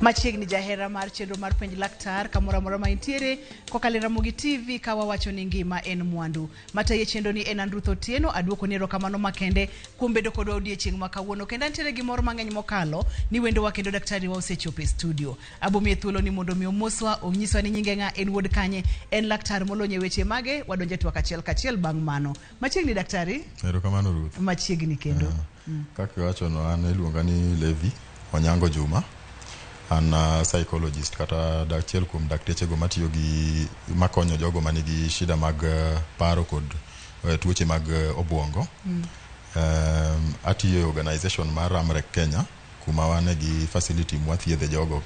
Machiegni jahera mar chenro mar penj laktar kamora mora maintiere kokale RAMOGI TV kawa wacho ni ngima en mwandu. Mataye chenro ni en Andrutho Tieno aduoko ni erokamano makende kuom bedo kod odiechieng' ma kawuono kendo antiere gimoro mang'eny mokalo ni wendo wa kendo daktari wa osechopo e studio. Abomie thuolo ni mondo mi omoswa onyiswa ni nyinge ng'a en wuod kanye en laktar molonye weche mage wadonje twak achiel kachiel bang' mano. Machiegni daktari? Erokamano Ruth. Machiegni kendo. Kaka wacho no an iluonga ni Levi Onyango Juma. An psychologist kata dachiel kuom dakteche go matiyo gi makonyo jogo manigi shida mag paro kod tuoche mag obwongo. Atiyo organization mar Amrek Kenya kuma wane gi facility mwathiedhe jogo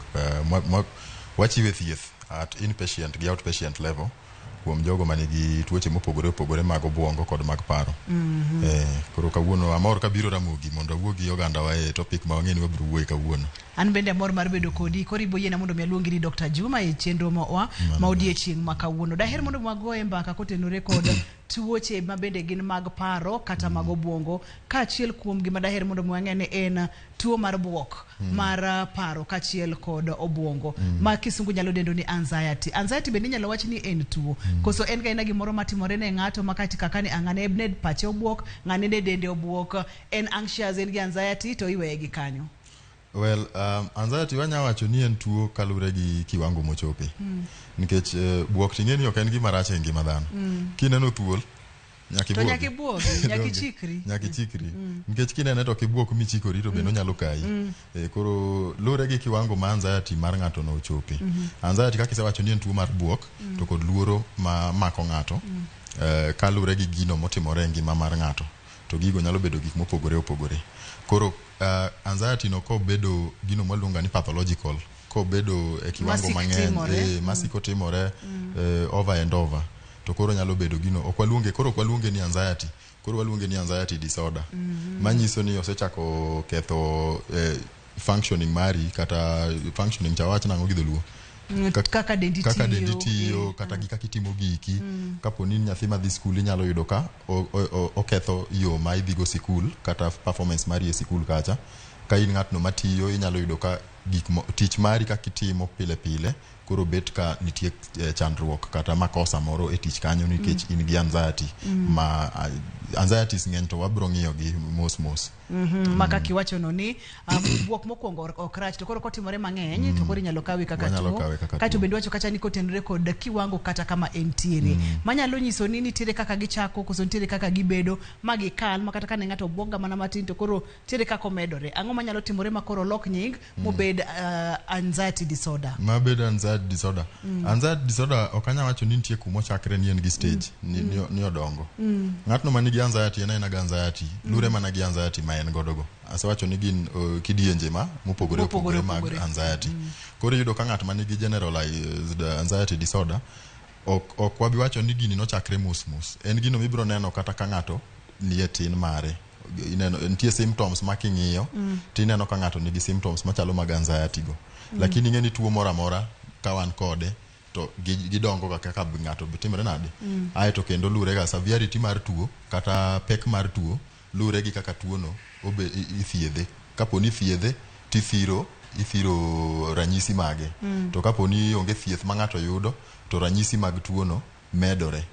wachiwe thieth at inpatient gi outpatient level kuom jogo manigi tuoche mopogore opogore mag obwongo kod mag paro. Koro kawuono amor kabiro RAMOGI mondo awuogi oganda wa e topic ma wang'eni wabiro wuoye kawuono. An bende amor mar bedo kodi koribo yena mondo mi aluongi ni Dr. Juma e chenro ma odiechieng' ma kawuono. Daher mondo wagoye mbaka kotenore kod tuoche ma bende gin mag paro kata mag obwongo kaachiel kuom gima daher mondo wang'ene en tuo mar buok mar paro kaachiel kod obwongo ma kisungu nyalo dendo ni anxiety. Anxiety bende nyalo wach ni en tuo koso en ga ina gimoro matimore ne ng'ato makati kaka ni ang'ane ne pache obwok ng'ane ne dende obwok en anxious en gi anxiety to iweye gi kanyo. Well, anxiety wanya wacho ni en tuo kalure gi kiwango mochope. Nikech buok ting'eni ok en gima rach e ngima dhano. Kineno thuol nyaki buok nyaki chikri. Nikech kinene to kibuok michikori to bende onyalo kai. Koro lure gi kiwango ma anxiety mar ng'ato no ochope. Anxiety kaka isewacho ni en tuo mar buok to kod luoro ma mako ng'ato kalure gi gino motimore e ngima mar ng'ato. To gigo nyalo bedo gik mopogore opogore. Koro anxiety no ko bedo gino mwaluonga ni pathological ko bedo e kiwango mang'eny masiko timore over and over to koro nyalo bedo gino okwaluonge ni anxiety, koro waluonge ni anxiety disorder. Manyiso ni osechako ketho functioning mari kata functioning chawach nango gi dholuo kaka dendi tiyo kata gi kaka itimo giki kapo ni nyathi madhi skul inyalo yudo ka oketho yo ma idhigo sikul kata performance mari e sikul kacha. Ka in ng'atno matiyo inyalo yudo ka tich mari kaka itimo pile pile koro bet ka nitie chandruok kata makosa moro e tich kanyo nikech in gi anxiety ma anxieties ng'eny to wabro ng'iyo gi mos. Maka kiwacho no ni buok mokwongo ok rach to koro kotimore mang'eny to koro inyalo kawe kaka tuo kato bende wacho kacha ni kotenore kod kiwango kata kama entiere manyalo nyiso ni nitiere kaka gichako koso nitiere kaka gibedo magi kal makata ka ng'ato obwonga mana matin to koro nitiere kaka omedore. Ang'o manyalo timore makoro lok nying mobed anxiety disorder? Anxiety disorder. Anxiety disorder okanya wacho ni nitie kuma chakre ni en gi stage ni odongo. Ng'atno manigi anxiety en anxiety lure mana gi anxiety ma en godogo. Asewacho ni gin kidienje mopogore opogore mag anxiety. Koro yudo ka ng'at manigi generalized anxiety disorder ok wabi wacho ni gini no chakre mos. En gino mibro neno kata ka ng'ato ni e tin mare. Nitie symptoms making'iyo tineno ka ng'ato nigi symptoms machalo mag anxiety go. Lakini ng'eni tuo moro amora ka wan kode to gidongo kaka ng'ato bitimore nade. Aeto kendo lure ga severity mar tuo kata pek mar tuo lure gi kaka tuo no ithiedhe. Kapo ni thiedhe tithiro ranyisi mage. To kapo ni onge thieth ma ng'ato yudo to ranyisi mag tuo no medore.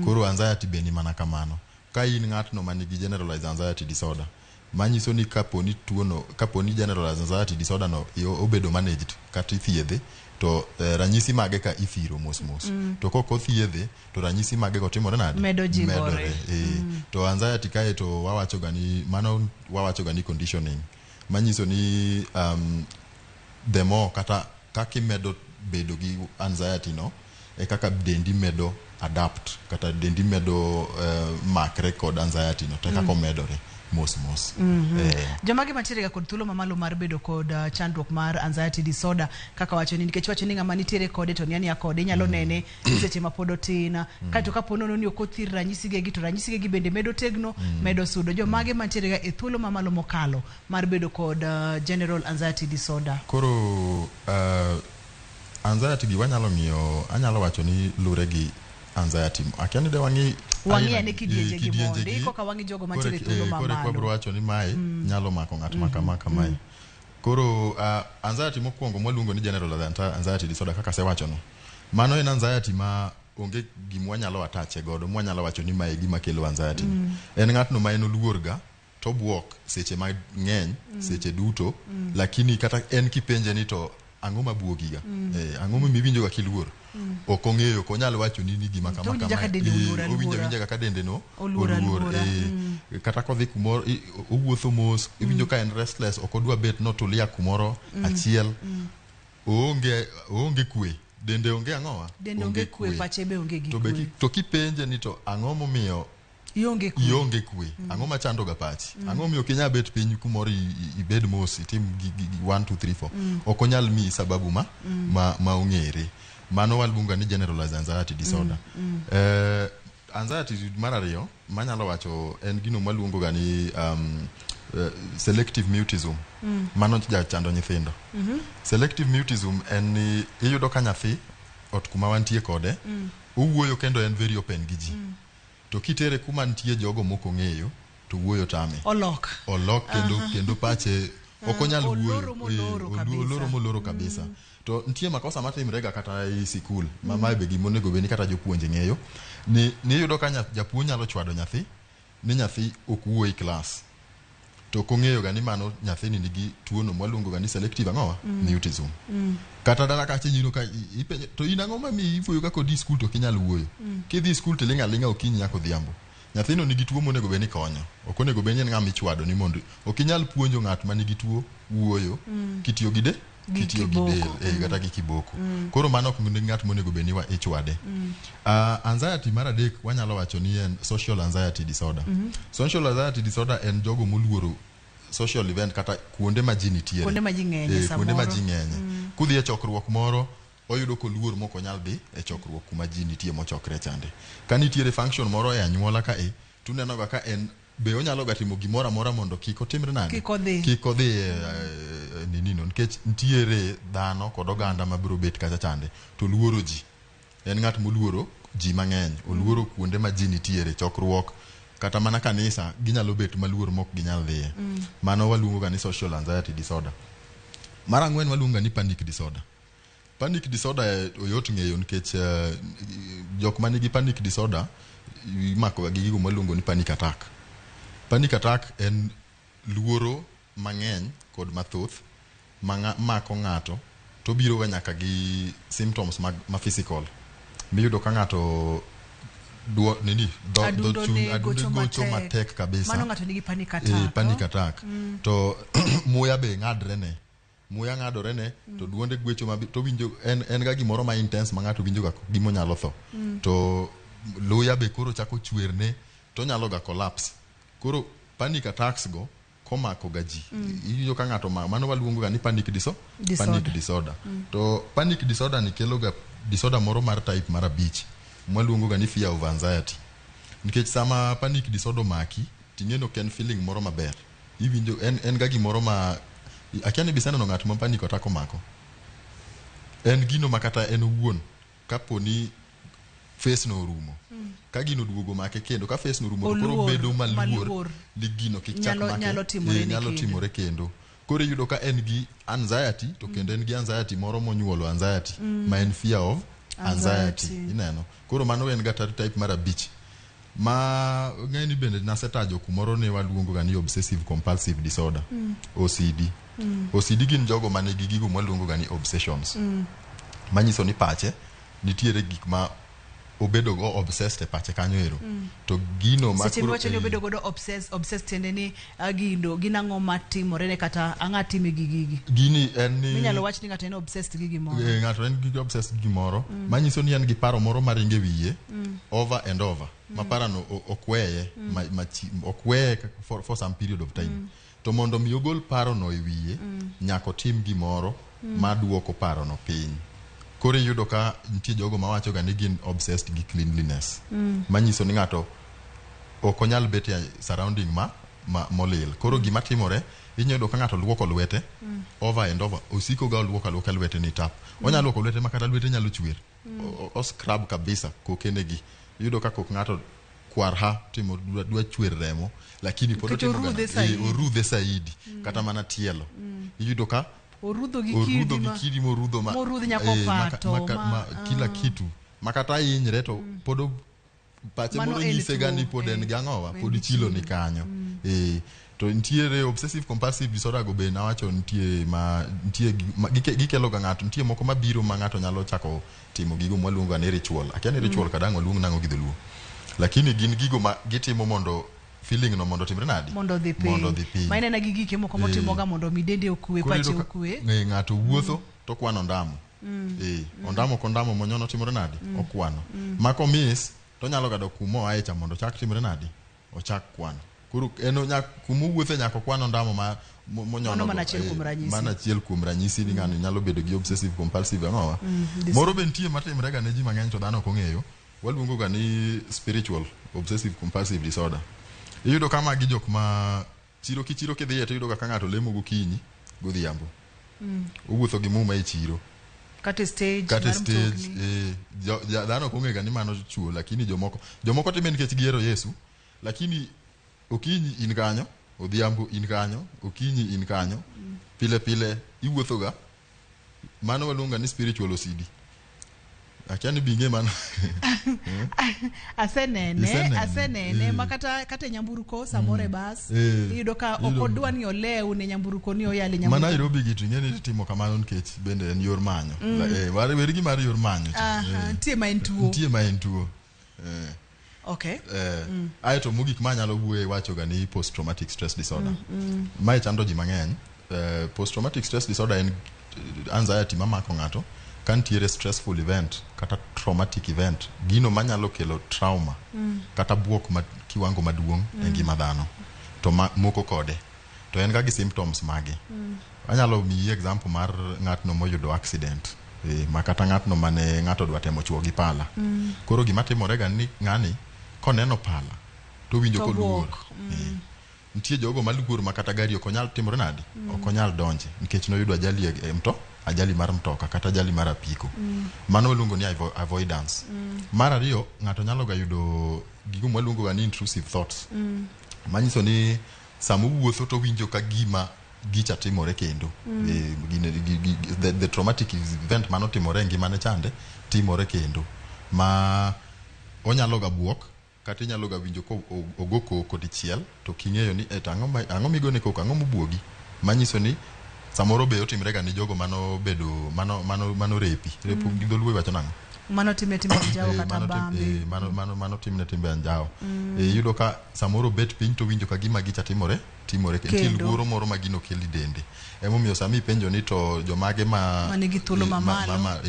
Koro anxiety beni mana kamano. Ka in ng'atno manigi generalized anxiety disorder manyiso ni kapo ni generalized anxiety disorder no obedo managed kata ithiedhe to ranyisi mage ka ithiro mos. To koko thiedhe to ranyisi mage go timore nade medore. To anxiety kae to wawacho ga ni conditioning manyiso ni the more kata kaka medo bedo gi anxiety no e kaka dendi medo adapt kata dendi medo makre kod anxiety no te kaka medore mos. Jomage mantiere kod thuolo mamalo mar bedo kod chandruok mar anxiety disorder kaka wacho ni nikech wacho ni ng'ama nitiere kode to ni akode nyalo nene seche ma pod otin kato kapo nono ni okothir ranyisige gi to ranyisige gi bende medo tegno medo sudo. Jomage mantiere e thuolo mamalo mokalo mar bedo kod general anxiety disorder. Koro anxiety gi anyalo wacho ni lure gi anxiety akiani de wangi ane kidienje gi mondi koka wangi jogo mantiere thuolo mamalo. Kore kwabro wacho ni mae nyalo mako ng'at maka mai. Koro anxiety mokwongo mwaluongo ni general anxiety disorder kaka sewacho no. Mano en anxiety ma onge gimwa nyalo atache godo, mwa nyalo wacho ni mae gima kelo anxiety. En ng'atno ma en oluorga to buok seche mang'eny, seche duto, lakini kata en kipenje ni to ang'o mabuogiga, ang'o miwinjo ga kiluor, ok ong'eyo, ko nyalo wacho ni gima kama owinjo kaka dende no oluor, kata kodhi kumoro owuotho mos, iwinjo ka en restless, ok odwa bet no tulia kumoro achiel, oonge kwe, dende onge ang'owa, dende onge kwe, pache be onge gi kwe. To kipenje ni to ang'o momiyo ionge kwe, ang'o machando ga pachi, ang'o miyo kinya bet piny kumoro ibed mos, itim 1 2 3 4, ok onyal mi sababu ma ong'ere. Mano waluonga ni generalized anxiety disorder. Anxiety mar ariyo manyalo wacho en gino mwaluongo ga ni selective mutism. Mano chando nyithindo. Selective mutism en ni iyudo ka nyathi ot kuma wantie kode, owuoyo kendo en very open gi ji. To kitere kuma nitie jogo moko ng'eyo, to wuoyo tame. Olok kendo pache ok onyal wuoyo. Oloro moloro kabisa. To nitie makosa matimrega kata e sikul, mama be gimo nego beni kata jopuonje ng'eyo, ni yudo ka japuonj nyalo chwado nyathi, ni nyathi ok wuoyo e klas. To kong'eyo ga ni mano nyathini nigi tuono mwaluongo ga ni selective ang'owa mutism. Kata dala kacha nyiro ka to in ang'o ma mi ifuyo ga kodi skul to kinyal wuoyo. Kidhi skul to linga okinyi nyako dhiambo. Nyathino nigi tuo monego beni konyo. Ok onego beni ng'ama ichwado ni mondo ok inyal puonjo ng'at ma nigi tuo wuoyo kitiyo gi del kata gi kiboko. Koro mano ok ni ng'at monego beni wa ichwade. Anxiety mar adek wanyalo wacho ni en social anxiety disorder. Social anxiety disorder en jogo moluoro social event kata kuonde ma ji nitiere, kuonde ma ji ng'enye samoro, kuonde ma ji ng'enye. Kudhi e chokruok moro, oyudo ko luor moko nyal dhi e chokruok kuma ji nitie mochokre chande. Ka nitiere function moro e anyuola ka tuneno ga ka en be onyalo ga timo gimoro amora mondo kik otimre nade, kik odhi nino, nikech nitiere dhano kod oganda mabiro bet kacha chande to luoro ji. En ng'at moluoro ji mang'eny, oluoro kuonde ma ji nitiere, chokruok kata mana kanisa ginyalo bet maluor mok ginyal dhiye. Mano waluongo ga ni social anxiety disorder. Mar ang'wen waluongo ni panic disorder. Panic disorder oyot ng'eyo nikech jok ma nigi panic disorder imako gi gigo maluongo ni panic attack. Panic attack en luoro mang'eny kod mathoth mako ng'ato to biro ga nyaka gi symptoms ma physical. Miyudo ka ng'ato gocho matek kabisa. Mano ng'ato nigi panic attack. Panic attack. To muya be ng'adrene. Muya ng'adorene to duonde gwecho to winjo en ga gimoro ma intense ma ng'ato winjo ga gimo nyalo tho. To luya be koro chako chwerne to nyalo ga collapse. Koro panic attacks go komako ga ji. Iyudo ka ng'ato mano waluongo ga ni panic disorder. To panic disorder ni kelo ga disorder moro mar type mar 5 mwaluongo ga ni fear of anxiety. Nikech sama panic disorder maki, ting'eno ken feeling moro maber. Iwinjo en ga gimoro ma akiani bisana no ng'at ma panic attack omako. En gino makata en owuon kaponi face no rumo. Ka gino duogo make kendo ka face no rumo to koro bedo maluor ni gino kichak make nyalo timore kendo. Koro yudo ka en gi anxiety to kendo en gi anxiety moro monyuolo anxiety ma en fear of anxiety. Ineno. Koro mano en ga type mar 5 ma ng'eni bende nasetajo kumoro ne waluongo ga ni obsessive compulsive disorder, OCD. OCD gin jogo manigi gigo mwaluongo ga ni obsessions. Manyiso ni pache nitiere gik ma obedo go obsessed e pache kanyo ero. To gino ma kuro seche obedo go obsessed tende ni gindo ginang'o matimore ne kata ang'atime gigi. Gini en ni minyalo wach ni ng'ato en obsessed gi gimoro. Ng'ato en gi obsessed gi gimoro manyiso ni en gi paro moro maringe wiye over and over. Ma parano okweye okweye for some period of time. To mondo mi ogol paro no e wiye nyako tim gimoro ma duoko paro no piny. Koro yudo ka nitie jogo mawacho ga ni gin obsessed gi cleanliness. Manyiso ni ng'ato ok onyal bet e surrounding molil. Koro gima timore inyalo ka ng'ato luoko lwete over and over, osiko ga luoko lwete ni tap. Onyalo luoko lwete makata lwete nyalo chwer. O scrub kabisa kokenegi. Yudo ka kok ng'ato kwarha timo dwa chwer remo lakini pod timo orudhe saidi kata mana tielo iyudo ka orudho gi kidi morudho nyako pato kila kitu makata inyre to pod pache moro nyise gani pod en gangowa pod chilo ni kanyo to ntiere obsessive compulsive disorder go be nawacho ntie gikelo ga ng'ato ntie moko mabiro ma ng'ato nyalo chako timo gigo mwaluongo ni ritual akiani ritual kadango luong nango gidholuo lakini gin gigo ma gitimo mondo feeling no mondo timre nadi mondo dhi piny maina na gigi moko motimo ga mondo midende okue pache okue ng'ato wuotho to kwano ndamo ondamo kondamo monyono timre nadi okwano mako miss to nyalo gado kumo aecha mondo chak timre nadi ochak kwano kuru eno kumo wuothe nyako kwano ndamo ma monyono mana chiel kuom ranyisi ni ng'ano nyalo bedo gi obsessive compulsive ang'owa moro bentie matimre ga ne ji mang'eny to dhano kong'eyo waluongo ga ni spiritual obsessive compulsive disorder iyudo kama gi jok ma chiro kidhiye to iyudo ka ng'ato lemo gokinyi godhiambo owuotho gi muma e chiro kate stage dhano kong'e ga ni mano chuo lakini jomoko time nikech giero Yesu lakini okinyi in kanyo odhiambo in kanyo okinyi in kanyo pile iwuotho ga mano waluonga ni spiritual OCD akiani binge mano asenene makata kata nyamburuko samore bas iyudo ka okodwa ni olew ne nyamburuko ni oyale nyamburuko mana Nairobi gitu ngene timo kamano nikech bende en yor manyo wari gi mar yor manyo tie ma en tuo okay aito mogik manyalo wuoye wacho ga ni post traumatic stress disorder mai chando ji mang'eny post traumatic stress disorder en anxiety mamako ng'ato kantiere stressful event kata traumatic event gino manyalo kelo trauma kata buok kiwango maduong' e ngima dhano to moko kode to en ga gi symptoms mage anyalo mi example mar ng'atno moyudo accident makata ng'atno mane ng'ato dwa temo chuo gi pala koro gima timore ga ni ng'ani koneno pala to winjo koluor nitie jogo maluor makata gari ok onyal timore nadi ok onyal donje nikech noyudo ajali mar mtoka kata ajali mar apiko mano waluongo ni avoidance mar ariyo ng'ato nyalo ga yudo gigo mwaluongo ga ni intrusive thoughts manyiso ni samo wuotho to winjo ka gima gicha timore kendo the traumatic event mano timore ngimane chande timore kendo ma onyalo ga buok kata nyalo ga winjo ko ogoko kod chiel to king'eyo ni ang'o migone koko ang'o mubuogi manyiso ni samoro be otimre ga ni jogo mano bedo mano repo gi dholuo wacho nang'o mano timne anjao kata bambe mano timne anjao yudo ka samoro bet piny to winjo ka gima gicha timore kendo luoro moro magino keli dende emomiyo sami penjo ni to jomage manigi thuolo mamalo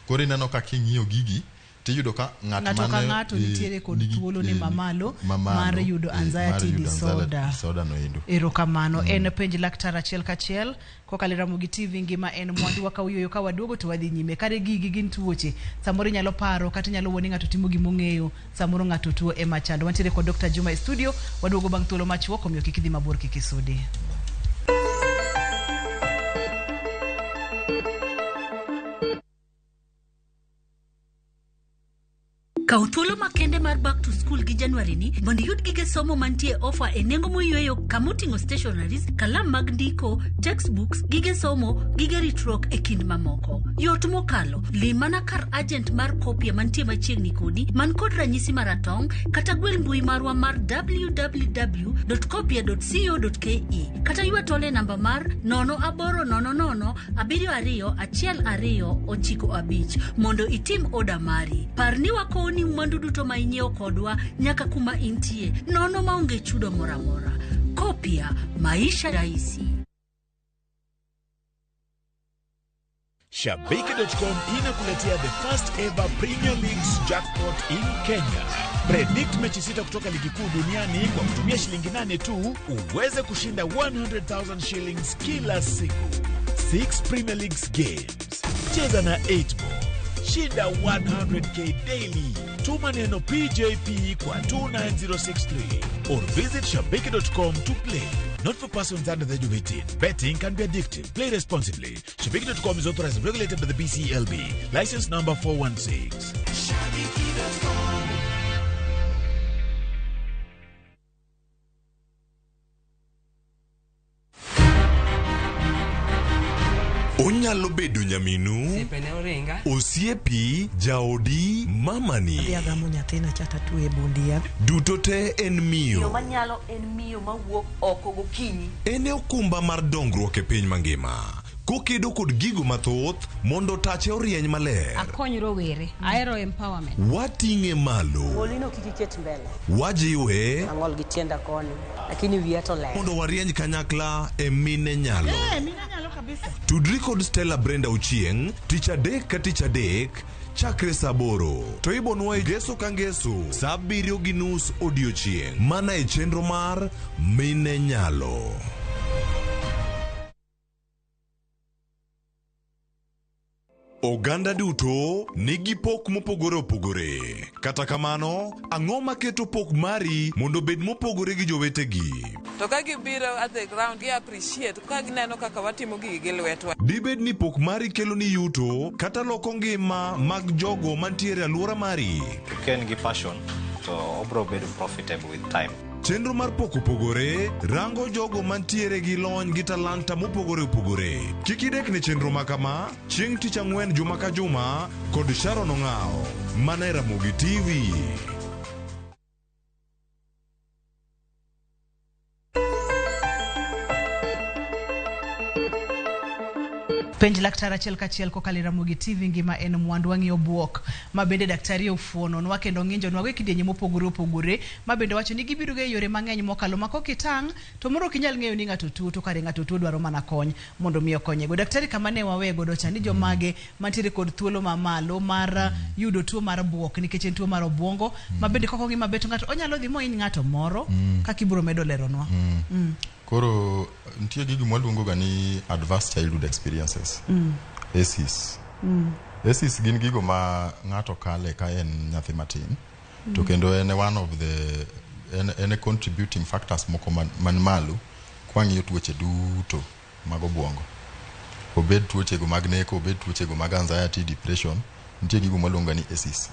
koro ineno ka king'iyo gigi tiyudo ka ng'ato nitiere kod thuolo ni mamalo mar yudo anxiety disorder noendo erokamano en penj laktar achiel kachiel kokalo Ramogi TV ngima en mwandu wa kauyoyo ka waduogo to wadhi nyime kare gigi gin tuoche samoro nyalo paro kata nyalo woni ng'ato timo gimong'eyo samoro ng'ato tuo ema chando wantiere kod Dr. Juma e studio waduogo bang' thuolo machuok omiyo kik idhi mabor kikisudi. Kaw thuolo makende mar back to school gi January ni mondo yud gige somo mantie offer e nengo moyueyo kamoting'o stationaries, kalam mag ndiko, textbooks, gige somo, gige ritruok e kind mamoko. Yot mokalo, limana kar agent mar kopia mantie machiegni kodi man kod ranyisi maratong kata gwel mbui marwa mar www.kopia.co.ke kata ywa tole namba mar 0800721295 mondo itim oda mari. Parni wakoni mwandu duto ma inyiewo kodwa nyaka kuma intie nono maonge chudo moramora. Kopia, maisha rahisi. Shabiki.com inakuletea the first ever Premier League's jackpot in Kenya. Predict mechi 6 kutoka ligi kuu duniani kwa kutumia shilingi 8 tu uweze kushinda 100,000 shillings kila siku. 6 Premier League's games. Cheza na 8 ball. Shinda 100k daily. Tuma neno PJP kwa 29063 or visit shabiki.com to play. Not for persons under the age of 18. Betting can be addictive. Play responsibly. Shabiki.com is authorized and regulated by the BCLB. License number 416. Shabiki.com. Shabiki.com. Inakuletea the first ever Premier League's jackpot in Kenya. Predict mechi 6 kutoka ligi kuu duniani kwa kutumia shilingi 8 tu uweze kushinda 100,000 shillings kila siku. 6 Premier League's games. Cheza na 8 ball. Shinda 100k daily. Tuma neno PJP kwa 29063 or visit shabiki.com to play. Not for persons under the age of 18. Betting can be addictive. Play responsibly. Shabiki.com is authorized and regulated by the BCLB. License number 416. Shabiki.com. Onyalo bedo nyaminu, osiepi, jaodi, mamani. Duto te en miyo. Ene okumba mar dongruok e piny mangima. Kokedo kod gigo mathoth mondo tache orieny maler. Akonyro were. Aero empowerment. Wating'e malo. Molino kikiket mbele. Wajiwe. Ang'ol gi tienda koni. Lakini wiya to ler. Mondo warieny kanyakla e mine nyalo. Mine nyalo kabisa. Tudri kod Stella Brenda Uchieng, tich adek ka tich adek, chakre saa 8. To ibonwa e Ngeso ka Ngeso, saa 7:30 odiochieng'. Mana e chenro mar Mine Nyalo. Oganda duto nigi pok mopogore opogore. Kata kamano, ang'o maketo pok mari mondo bed mopogore gi jowetegi? To ka gibiro at the ground, gi appreciate ka gineno kaka watimo gi lwetwa. Dibed ni pok mari kelo ni yuto kata loko ngima mag jogo mantiere alwora mari. Ken gi passion to obro bedo profitable with time. Chenro mar pok opogore rango jogo mantiere gi lony gi talanta mopogore opogore. Kik idek ne chenro makama chieng' tich ang'wen juma ka juma kod Sharon Ong'ao. Mana e Ramogi TV. Penj laktar achiel kachiel kokalo Ramogi TV ngima en mwandu wang'iyo Buok ma bende daktari ofuono nwa kendo ng'injo nwa go kidienje mopogore opogore ma bende wacho ni gibiro ga yore mang'eny mokalo mako kitang' to moro kinyal ng'eyo ni ng'ato tuo to kare ng'ato tuo dwaro mana kony mondo miyo konye go daktari kama ne wawego do chani jomage mantiere kod thuolo mamalo mar yudo tuo mar Buok nikech en tuo mar obwongo ma bende koko ngima beto ng'ato onyalo dhi mo in ng'ato moro kaka ibiro medo leronwa. Koro ntie gigi mwaluongo ga ni adverse childhood experiences. ACEs. ACEs gin gigo ma ng'ato kale ka en nyathi matin. To kendo en one of the en contributing factors moko man malo kwang'iyo tuoche duto mag obwongo. Obed tuoche go mag neko, obed tuoche go mag anxiety, depression, ntie gigo mwaluongo ni ACEs.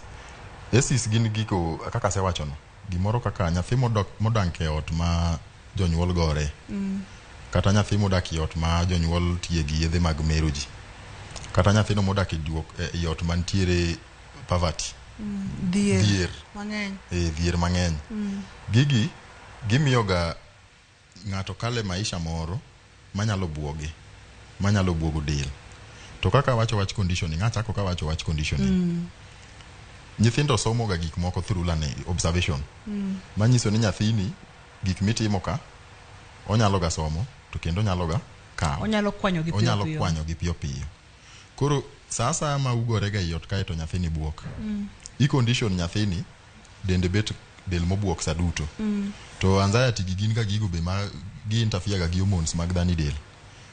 ACEs gin gigo kaka sewachono. Gimoro kaka nyathi modak e ot ma jonyuol gore. Kata nyathi modak e ot ma jonyuol tiye gi yedhe mag mero ji. Kata nyathino modak e ot mantiere poverty. Dhier mang'eny. Dhier mang'eny. Gigi gimiyo ga ng'ato kale maisha moro manyalo buoge, manyalo buogo del. To kaka wacho wach conditioning, achako ka wacho wach conditioning. Nyithindo somo ga gik moko through learning, observation. Manyiso ni nyathini gik mitimo ka onyalo ga somo to kendo onyalo ga kawo, onyalo kwanyo gi piyo piyo. Koro sasa ma ugore ga yot kae to nyathini buok. I condition nyathini dende bet del mobuok saduto. To anxiety gin ga gigo be ma gi interfere ga gi hormones mag dhani del.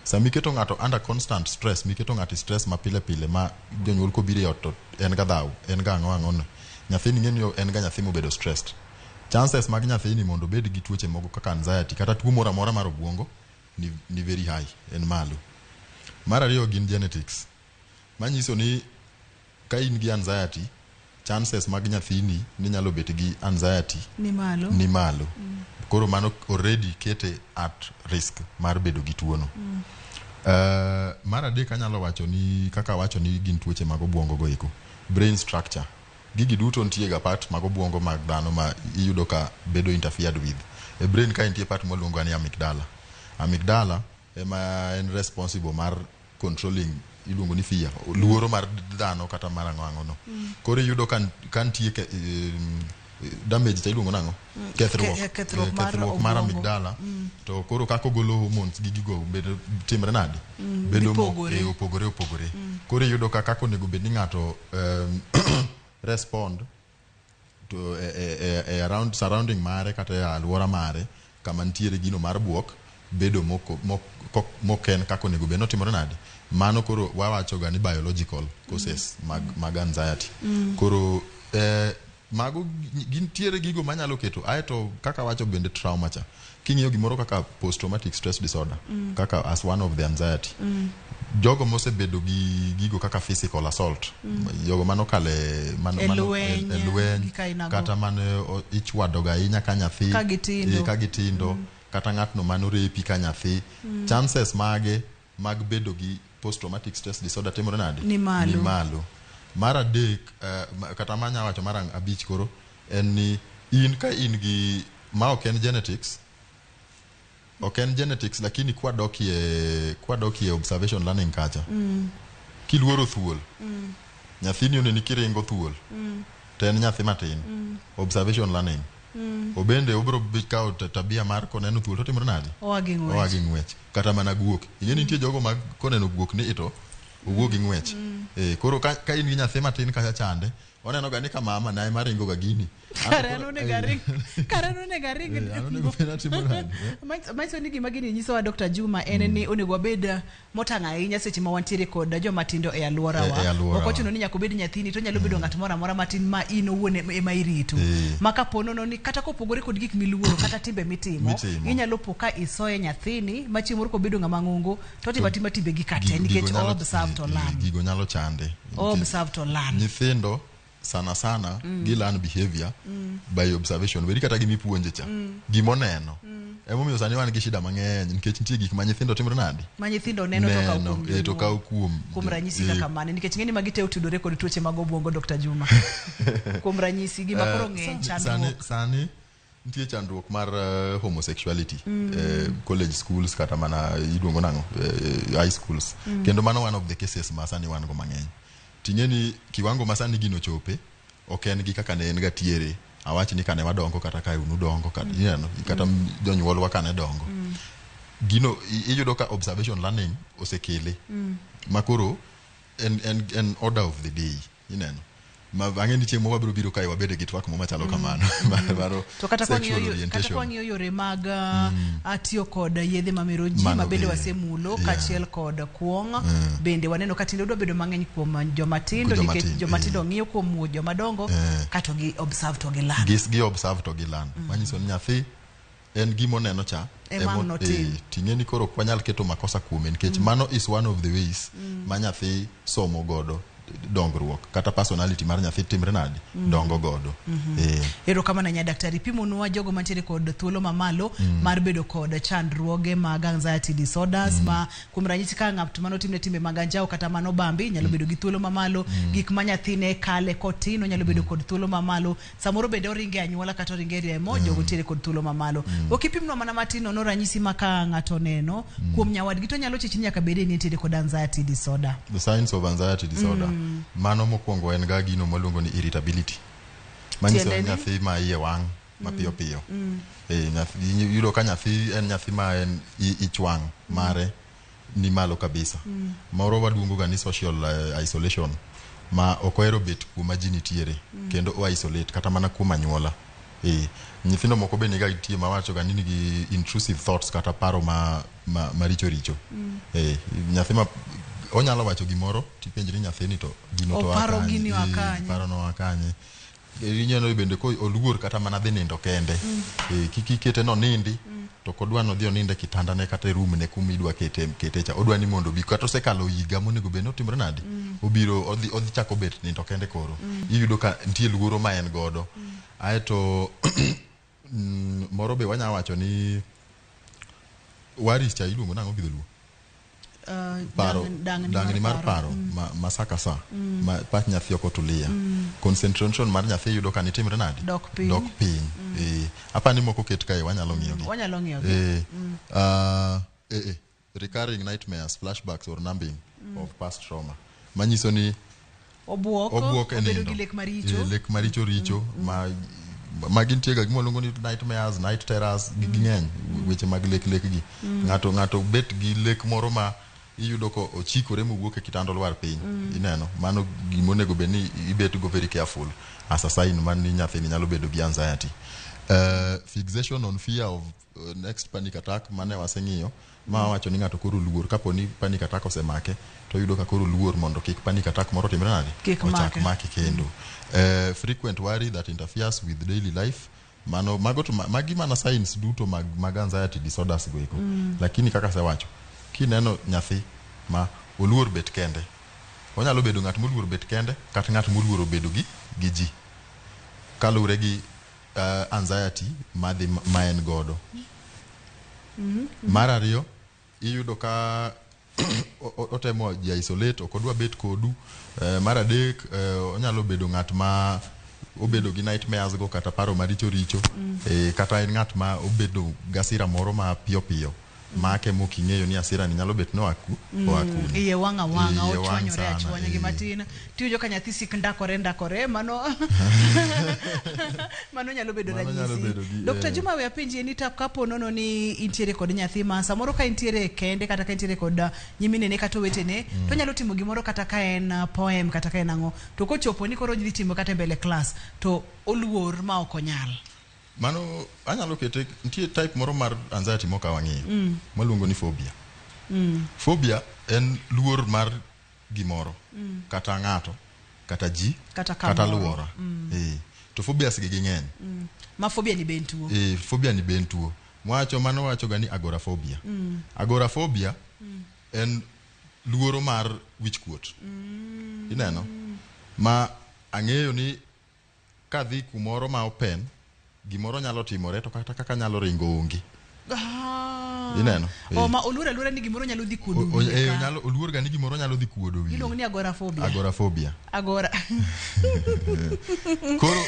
Sami keto ng'ato under constant stress, miketo ng'ato stress ma pile pile ma jonyuol ko bire yot to en ga dhaw, en ga ang'o. Nyathini ng'eni en ga nyathi mobedo stressed. Chances mag nyathini mondo bed gi tuoche mogo kaka anxiety kata tuo moro amora mar obwongo ni very high, en malo. Mar ariyo gin genetics. Manyiso ni ka in gi anxiety, chances mag nyathini ni nyalo bet gi anxiety ni malo. Koro mano already kete at risk mar bedo gi tuono. Mar adek anyalo wacho ni kaka wacho ni gin tuoche mag obwongo go eko. Brain structure. Gigi duto ntie ga part mag obwongo mag dhano ma iyudo ka bedo interfered with. E brain ka ntie part moluongo ni amygdala. Amygdala ema en responsible mar controlling iluongo ni fear, luoro mar dhano kata mar ang'o no. Koro iyudo kan ntie damage ta iluongo nang'o? Kethruok mar amygdala. To koro kako golo hormones gigigo bedo timre nade? Bedo opogore. Koro iyudo ka kako nego bed ni ng'ato respond to around surrounding mare kata alwora mare kama ntiere gino mar buok bedo moken kako nego bed notimore nade. Mano koro wawacho ga ni biological causes mag anxiety. Koro mago gintiere gigo manyalo keto aeto kaka wacho bende trauma cha. King'iyo gimoro kaka post traumatic stress disorder kaka as one of the anxiety. Jogo mosebedo gi gigo kaka physical assault, jogo mano kale elweny kata mano ichwado ga inya ka nyathi ka gitindo kata ng'atno mano repi ka nyathi, chances mag bedo gi post traumatic stress disorder timore nade ni malo mar adek kata manya wacho mar abich koro en ni in ka in gi ma ok en genetics lakini kwa dokie observation learning kacha kiluoro thuol nyathini one nikirengo thuol to en nyathi matin observation learning obende obro bikao tabia mar koneno thuol to timore nade oagi ngwech kata mana guok ingeni nitie jogo mag koneno guok ni ito owuok gi ngwech koro ka in gi nyathi matin kacha chande oneno ga ni ka mama nae maringo ga gini karano ne garing maiso ni gima gini nyiso wa Dr. Juma en ni onego bed motang' ahinya seche ma wantiere kod joma tindo e alworawa ok ochuno ni nyaka bed nyathini to nyalo bedo ng'at moro amora matin ma in owuon ema irito maka ponono ni kata kopogore kod gik miluoro kata timbe mitimo inyalo po ka isoye nyathini ma chieng' moro kobedo ng'ama ng'ongo to timatima timbe gi kate nikech observe to learn gigo nyalo chande observe to learn nyithindo sana gi learn behavior by observation weri kata gimi puonje cha gimoneno emomiyo sani wan gi shida mang'eny nikech nitie gik ma nyithindo timore nade ma nyithindo neno to kaw kuom ranyisi kaka mane nikech ng'eni magi te utudore kod tuoche mag obwongo Dr. Juma kuom ranyisi gima koro ng'eny chandruok sani nitie chandruok mar homosexuality college schools kata mana iluongo nang'o high schools kendo mano one of the cases ma sani wan go mang'eny tingeni kiwango masani gino chope ok en gi kaka ne en gatiere awach ni kane wadongo kata ka unu dongo kata jonyuol wa kane dongo gino iyudo ka observation learning osekele makoro en order of the day ineno ang'eni chieng' moko biro kai wabede gi twak machalo kamano to kata kwang'iyo yore mag atiyo kod yedhe mamero ji mabende wasemulo kachiel kod kuong' bende waneno ka tinde dwa bedo mang'eny kuom jomatindo nikech jomatindo ng'iyo kuom jomadongo kato gi observe to gi learn manyiso ni nyathi en gimoneno cha ting'eni koro kwanyal keto makosa kuome nikech mano is one of the ways ma nyathi somo godo dongruok kata personality mar nyathi timre nade dongo godo ero kama na daktari pimonwa jogo mantiere kod thuolo mamalo mar bedo kod chandruoge mag anxiety disorders ma kuom ranyisi ka ng'ato mano timbe mag anjao kata mano bambi nyalo bedo gi thuolo mamalo gik ma nyathine kale kotino nyalo bedo kod thuolo mamalo samoro bende oringe anyuola kata oringe riemo jogo tiere kod thuolo mamalo okipimno mana matino no ranyisi maka ng'ato neno kuom nyawadgi to nyalo chichi nyaka bede ni tiere kod anxiety disorder the signs of anxiety disorder mano mokwongo en ga gino maluongo ni irritability manyiso nyathi ma iye wang' mapiyo yudo ka nyathi en nyathi ma en ichwang' mare ni malo kabisa moro waduongo ga ni social isolation ma okoero bet kuma ji nitiere kendo o isolate kata mana kuma anyuola nyithindo moko bende ga itie mawacho ga ni gi intrusive thoughts kata paro maricho nyathi ma onyalo wacho gimoro tipenjri nyathini to gino to paro gini wakanye paro no wakanye inyalo bende ko oluor kata mana dhi nindo kende kikete no nindi to kodwa no dhi oninde kitanda ne kata room ne kumidwa kete cha odwa ni mondo bi kata osekalo higa monego bende otimre nade obiro odhi chako bet nindo kende koro iyudo ka nitie luoro ma en godo aeto moro be wanya wacho ni waris cha iluongo nang'o gidholuo paro dangni mar paro masaka sa ma pach nyathi ok otulia concentration mar nyathi yudo ka nitimre nade dok piny apani moko ket kae wanyalo ng'iyogi recurring nightmares flashbacks or numbing of past trauma manyiso ni obuok enindo lek maricho richo ma gintie ga gimoluongo ni nightmares night terrors ging'eny weche mag lek gi ng'ato bet gi lek moro ma iyudo ko ochikore mowuok e kitanda lwar piny ineno mano gimonego be ni ibet go very careful as a sign man ni nyathini nyalo bedo gi anxiety fixation on fear of next panic attack mane waseng'iyo ma wacho ni ng'ato koro luor kapo ni panic attack osemake to yudo ka koro luor mondo kik panic attack moro timre nade ochak make kendo frequent worry that interferes with daily life magi mana signs duto mag anxiety disorders go eko lakini kaka se wacho kineno nyathi ma oluor bet kende onyalo bedo ng'at moluor bet kende kata ng'at moluor bedo gi ji kalure gi anxiety ma en godo mar ariyo iyudo ka otemo ja isolate okodwa bet kodu mar adek onyalo bedo ng'at ma obedo gi nightmares go kata paro maricho richo kata en ng'at ma obedo gasira moro ma piyo piyo make moking'eyo ni asira ni nyalo bet no aku iye wanga ochwanyore achwanya gi matin tiyo ka nyathi sik ndakore mano nyalo bedo ranyisi. Dr. Juma we apenji ni ta kapo nono ni intiere kod nyathi ma samoro ka intiere kende kata ka intiere kod nyimine ne kata wetene to nyalo timo gimoro kata ka en poem kata ka en ang'o to kochopo ni koro dhi timo kata mbele class to oluor ma okonyal mano anyalo kete ntie type moro mar anxiety moka wang'eyo maluongo ni phobia. Phobia en luor mar gimoro kata ng'ato kata ji kata luora to phobias gi ng'eny ma phobia ni bentuo phobia ni bentuo mwacho mano wacho ga ni agoraphobia. Agoraphobia en luoro mar wich kuot ineno ma ang'eyo ni kadhi kumoro ma open gimoro nyalo timore to kata kaka nyalo ringo ongi ineno ma oluora ni gimoro nyalo dhi kuodo nyalo oluor ga ni gimoro nyalo dhi kuodo wi ilong ni agoraphobia koro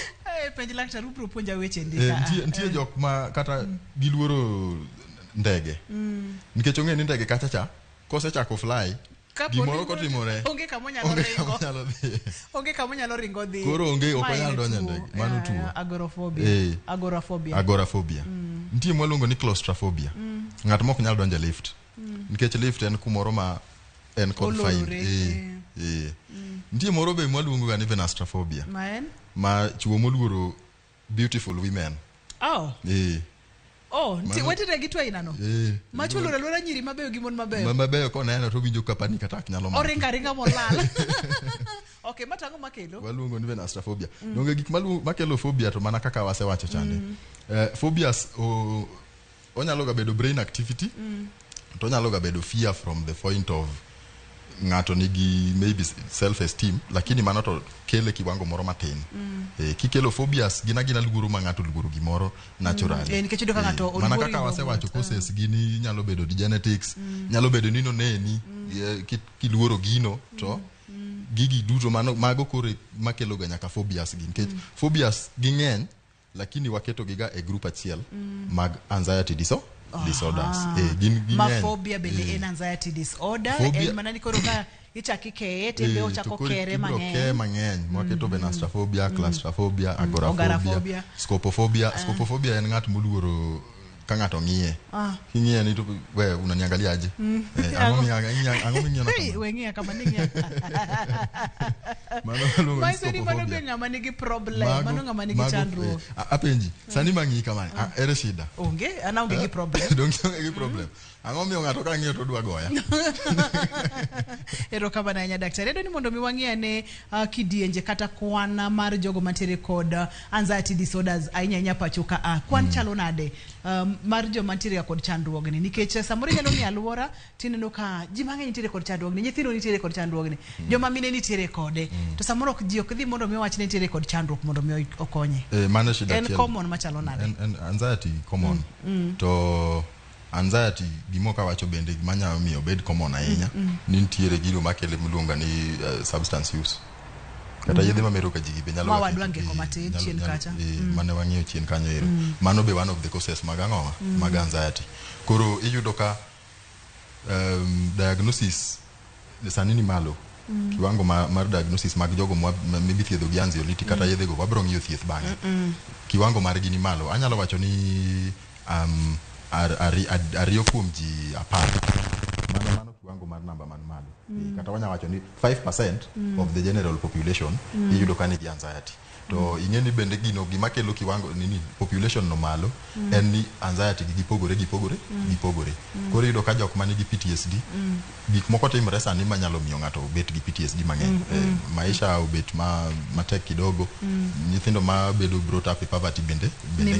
penj laktar upro puonja weche ndika ntie jok ma kata giluoro ndege nikech ong'e ni ndege kacha cha kosechako fly gimoro kotimore onge kamo nyalo ringo dhi koro onge okonyal donjo ndege mano tuo agoraphobia. Nitie mwaluongo ni claustrophobia ng'at mok nyal donjo lift nikech lift en kumoro ma en confined nitie moro be mwaluongo ga ni venastrophobia ma chuo moluoro beautiful women nti wetire gitwa inano machulo lora nyiri mabeyo gi mon mabeyo koneno to winjo kapani kata nyalo ma oringa molal okay matango makelo waluongo ni venastrophobia donge gik makelo phobia to mana kaka wasewacho chande phobias onyalo ga bedo brain activity to onyalo ga bedo fear from the point of ng'ato nigi maybe self esteem lakini mano to kele kiwango moro matin kikelo phobias gina luoro ma ng'ato luoro gimoro naturally nikech do ka ng'ato mana kaka wasewacho causes gini nyalo bedo genetics nyalo bedo nino neni kiluoro gino to gigi duto mago kore makelo ga nyaka phobias gi nikech phobias gi ng'eny lakini waketo giga e group achiel mag anxiety disorders ma phobia bende en anxiety disorder en manani koro ka ichaki keye tembe ochako kere mang'eny mwaketo venastrophobia claustrophobia agoraphobia scopophobia en ng'at moluoro ka ng'ato ng'iye king'iye ni to we unaniangaliaje ang'o ming'iyo weng'iya kama ning'iya mano be ng'ama nigi problem mano ng'ama nigi chandruok apenji sani mang'i kama ere shida onge gi problem donge gi problem ang'o miyo ng'ato ka ng'iyo to dwa goya ero kama na nya daktari edo ni mondo mi wang'iya ne kidienje kata kwan mar jogo mantiere kod anxiety disorders ainya pachoka kwan chalo nade mar joma mantiere kod chandruogni nikech samoro nyalo ni aluora tineno ka ji mang'eny nitiere kod chandruogni nyithindo nitiere kod chandruogni joma mine nitiere kode to samoro ji ok dhi mondo mi wach ne nitiere kod chandruok mondo mi okonye mano shida en common machalo nade en anxiety common to anxiety gimoka wacho bende manyalo miyo bed common ahinya ni nitiere gino makele mluonga ni substance use kata yedhe mamero ka jigi be nyalo mawadwange komate chien kacha mane wang'iyo chien kanyo ero mano be one of the causes mag ang'owa mag anxiety koro iyudo ka diagnosis sani ni malo kiwango mar diagnosis mag jogo maybe thiedho gi anxiety kata yedhe go wabro ng'iyo thieth bang'e kiwango mar gini malo anyalo wacho ni ariyo kuom ji 10 mano kiwango mar namba man malo kata wanya wacho ni 5% of the general population iyudo ka nigi anxiety to ing'eni bende gino gima kelo kiwango nini population no malo en ni anxiety gipogore koro iyudo ka jok manigi PTSD gik moko timore sani manyalo miyo ng'ato bet gi PTSD mang'eny maisha obet matek kidogo nyithindo ma bedo brought up in poverty bende ni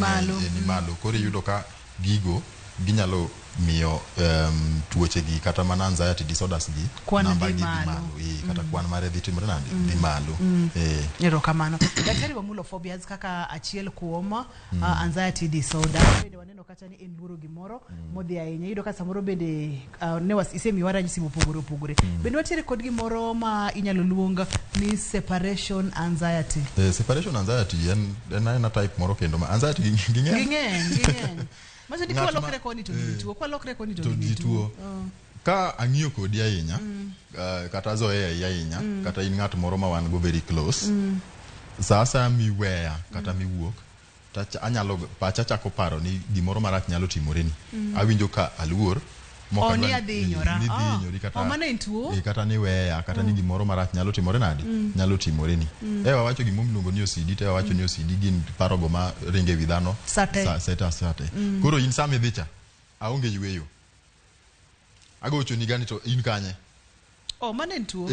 malo koro iyudo ka gigo ginyalo miyo tuoche gi kata mana anxiety disorders gi namba gi malo kata kwan mare dhi timore nade dhi malo erokamano. Daktari wa mulo phobias kaka achiel kuom anxiety disorder bende waneno kata ni en luoro gimoro modhi ahinya yudo ka samoro bende ne isemiwa ranyisi mopogore opogore bende watiere kod gimoro ma inyalo luonga ni separation anxiety. Separation anxiety en type moro kendo ma anxiety ging'eny Maso di kwa lokre koni to dituo, kwa lokre koni to dituo. Ka ang'iyo kodi ahinya, kata zoea ahinya, kata in ng'at moro ma wan go very close. Sasa miweya kata miwuok, anyalo pacha chako paro ni gimoro marach nyalo timoreni. Awinjo ka aluor moka ni adhinyora. Ni dhinyori kata mana intuo. Kata ni weya kata ni gimoro marach nyalo timore nade? Nyalo timoreni. Wawacho gimoro miluongo ni OCD, wawacho ni OCD gin paro go ma ringe wi dhano sate. Koro in same dhicha aonge yweyo. Agocho ni gani to in kanye? Mana intuo.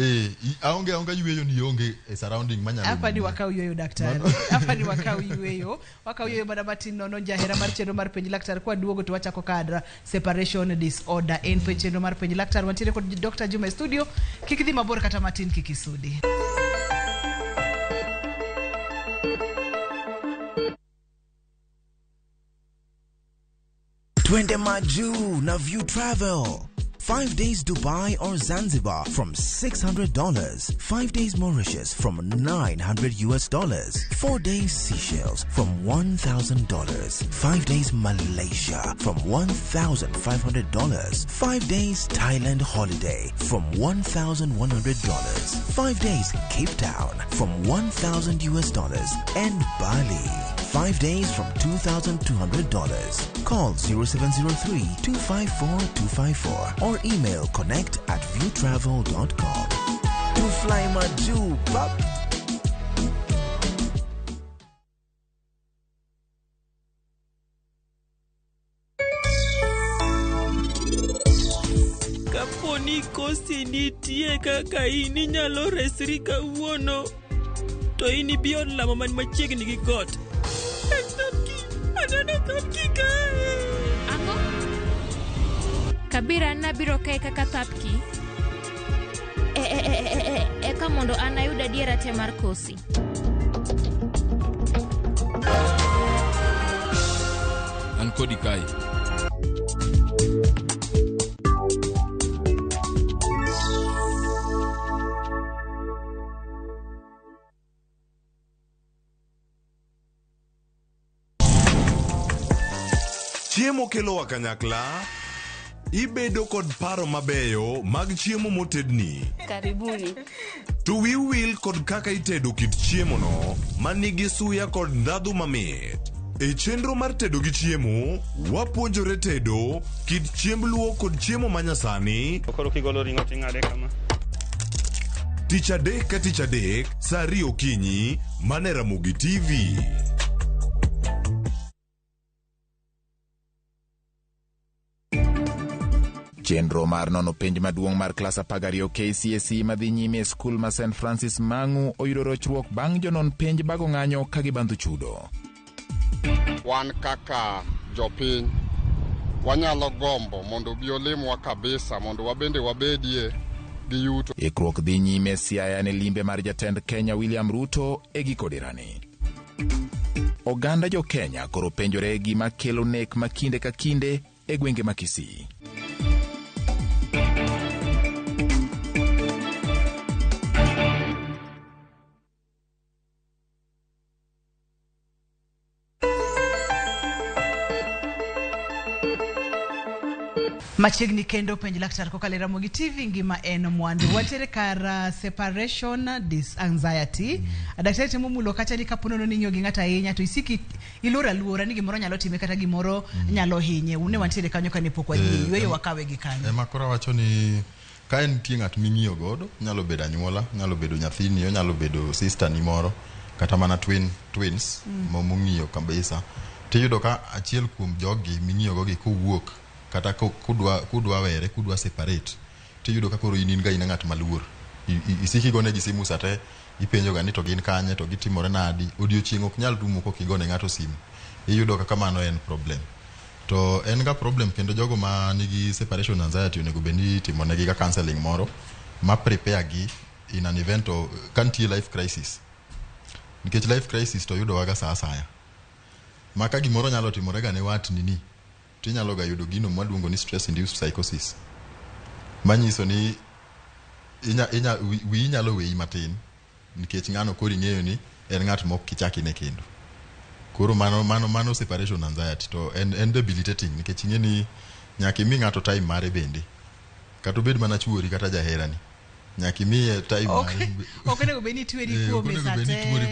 Aonge yweyo ni onge surrounding manyalo. Hapa ni wakau yweyo daktari. Hapa ni wakau yweyo. Wakau yweyo bada batin nono jahera mar chenro mar penj laktar kwa duogo to wachako kadra separation disorder en chenro mar penj laktar wantire kod Dr. Juma studio kikidhi mabor kata matin kikisudi. Twende maju na View Travel. 5 days Dubai or Zanzibar from $600. 5 days Mauritius from $900. 4 days Seychelles from $1,000. 5 days Malaysia from $1,500. 5 days Thailand holiday from $1,100. 5 days Cape Town from $1,000. And Bali 5 days from $2,200. Call 0703-254-254 or email connect@viewtravel.com. To fly Maju, pop. Kaponi kosi nitie kaka ini nyalo resri kawuono to ini biyo lamo man machiegni gi got. Ango? Kabira nabiro kae kaka tapki. Eka mondo anayuda diera te mar kosi. An kodi kai. Chiemo kelo wa kanyakla, ibedo kod paro mabeyo mag chiemo motedni. Karibuni. To will kod kaka itedo kit chiemo no manigi suya kod ndhadhu mamit. E chenro mar tedo gi chiemo, wapuonjore tedo kit chiemb luo kod chiemo manyasani. Koro kigolo ring'o ting'ade kama. Tich adek ka tich adek, saa 2 okinyi, mane Ramogi TV. Chenro mar nono penj maduong' mar klas 12 KCSE madhi nyime e skul ma St. Francis Mang'u oyudo rochruok bang' jonon penj bago ng'anyo ka gibandho chudo. Wan kaka jopiny wanyalo gombo mondo bi olimwa kabisa mondo wabende wabedie gi yuto. Ikruok dhi nyime Siaya ne limbe mar jatend Kenya William Ruto e giko derani. Oganda jo Kenya koro penjore gima kelo nek ma kinde ka kinde e gwenge ma Kisii. Machiegni kendo penj laktar kokalo Ramogi TV ngima en mwandu watere kar separation anxiety. Daktari temo mulo kata ni kapono ni nyogi ngata yenya to isiki ilura luora ni gimoro nyalo time kata gimoro nyalo hinye une watere kanyo kane pokwa ji weyo wakawe gi kanyo. Makora wacho ni ka en tie ng'at ming'iyo godo nyalo bedo anyuola, nyalo bedo nyathini, nyalo bedo sister ni moro kata mana twins mong'iyo kabisa. Tiyudo ka achiel kuom jogi ming'iyo go gi kowuok kata kudwa were, kudwa separate, tiyudo ka koro in ga ina ng'at maluor. Isiki gone gi simu sate, ipenjo ga ni to gin kanye to gitimore nadi, odiochieng' ok nyal rumo kok igone ng'ato simu. Iyudo ka kamano en problem. to en ga problem kendo jogo ma nigi separation anxiety onego beni timo negi ga counseling moro ma prepare gi in an event of kantie life crisis. Nikech life crisis to yudo waga saa asaya. Maka gimoro nyalo timore ga ne wat nini. Tinyalo ga yudo gino mwaluongo ni stress induced psychosis. Manyiso ni inyalo weyi matin nikech ng'ano kori ng'eyo ni en ng'at mok kichaki ne kendo. Koro mano separation anxiety to en debilitating nikech ing'e ni nyaka imi ng'ato time mare bende. Kata obed mana chuori kata jaherani. Nyaka imi time mare. Okenego beni tueri